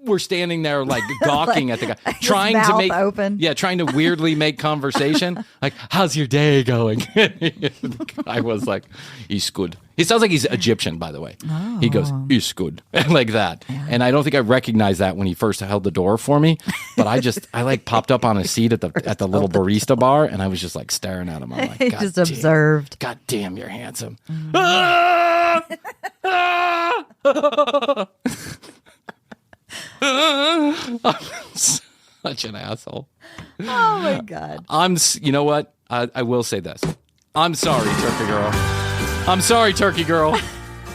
Speaker 4: were standing there like gawking at the guy, trying to make
Speaker 3: open.
Speaker 4: Yeah, trying to weirdly make conversation. Like, how's your day going? The guy was like, he's good. He sounds like he's Egyptian, by the way. Oh. He goes, he's good. Like that. Yeah. And I don't think I recognized that when he first held the door for me. But I like popped up on a seat at the little barista bar, and I was just like staring at him. I'm like, God
Speaker 3: just
Speaker 4: damn,
Speaker 3: observed.
Speaker 4: God damn, you're handsome. I'm such an asshole.
Speaker 3: Oh my God.
Speaker 4: You know what? I will say this. I'm sorry, Turkey Girl. I'm sorry, Turkey Girl.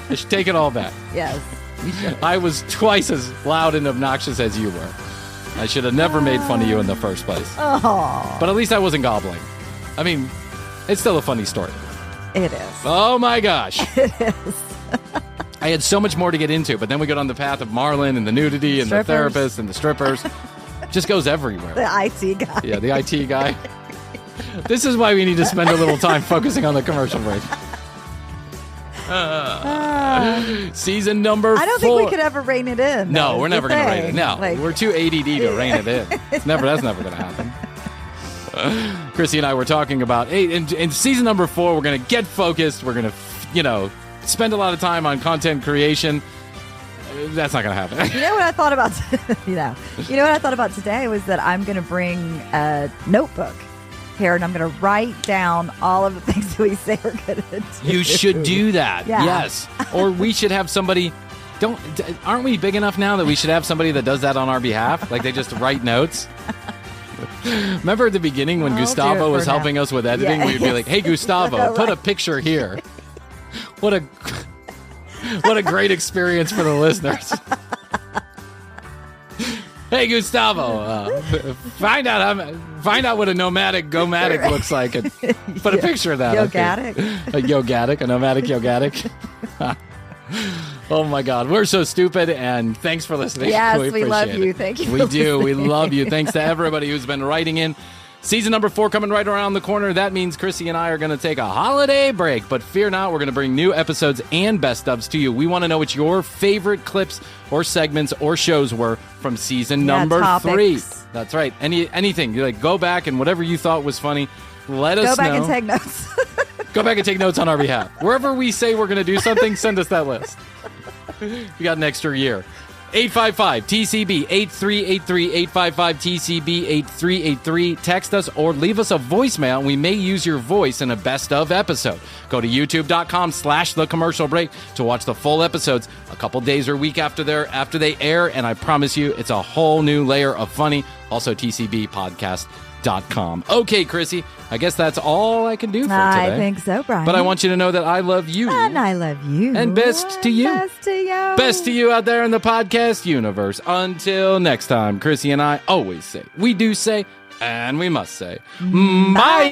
Speaker 4: I should take it all back.
Speaker 3: Yes, you should.
Speaker 4: I was twice as loud and obnoxious as you were. I should have never made fun of you in the first place.
Speaker 3: Oh.
Speaker 4: But at least I wasn't gobbling. I mean, it's still a funny story.
Speaker 3: It is.
Speaker 4: Oh my gosh.
Speaker 3: It is.
Speaker 4: I had so much more to get into, but then we go down the path of Marlin and the nudity and the therapist and the strippers. Just goes everywhere.
Speaker 3: The IT guy.
Speaker 4: Yeah, the IT guy. This is why we need to spend a little time focusing on the commercial break. Season number 4.
Speaker 3: I don't think we could ever rein it in.
Speaker 4: No, we're never going to rein it. No,
Speaker 3: Like,
Speaker 4: we're too ADD to rein it in. That's never going to happen. Krissy and I were talking about, hey, in season number 4, we're going to get focused. We're going to, spend a lot of time on content creation. That's not going to happen.
Speaker 3: You know what I thought about? You know what I thought about today was that I'm going to bring a notebook here, and I'm going to write down all of the things that we say we're going to do.
Speaker 4: You should do that.
Speaker 3: Yeah.
Speaker 4: Yes. Or we should have somebody. Aren't we big enough now that we should have somebody that does that on our behalf? Like they just write notes. Remember at the beginning when Gustavo was helping us with editing? We'd be like, "Hey, Gustavo, put a picture here." What a great experience for the listeners. Hey, Gustavo, find out what a nomadic gomatic looks like and put a picture of that.
Speaker 3: Yogatic.
Speaker 4: A yogatic, a nomadic yogatic. Oh my God, we're so stupid, and thanks for listening.
Speaker 3: Yes, we
Speaker 4: appreciate
Speaker 3: love
Speaker 4: it.
Speaker 3: you. Thank you.
Speaker 4: We do. We love you. Thanks to everybody who's been writing in. Season number 4 coming right around the corner. That means Krissy and I are going to take a holiday break. But fear not, we're going to bring new episodes and best ofs to you. We want to know what your favorite clips or segments or shows were from season number 3. That's right. Anything. Like, go back and whatever you thought was funny, let us know.
Speaker 3: Go back and take notes.
Speaker 4: Go back and take notes on our behalf. Wherever we say we're going to do something, send us that list. You got an extra year. 855-TCB 8383 855-TCB 8383. Text us or leave us a voicemail, and we may use your voice in a best of episode. Go to youtube.com/the commercial break to watch the full episodes a couple days or week after they air, and I promise you it's a whole new layer of funny. Also tcbpodcast.com. Okay, Krissy, I guess that's all I can do for today.
Speaker 3: I think so, Bryan.
Speaker 4: But I want you to know that I love you.
Speaker 3: And I love you.
Speaker 4: And best to you.
Speaker 3: Best to you.
Speaker 4: Best to you out there in the podcast universe. Until next time, Krissy and I always say, we do say, and we must say, bye.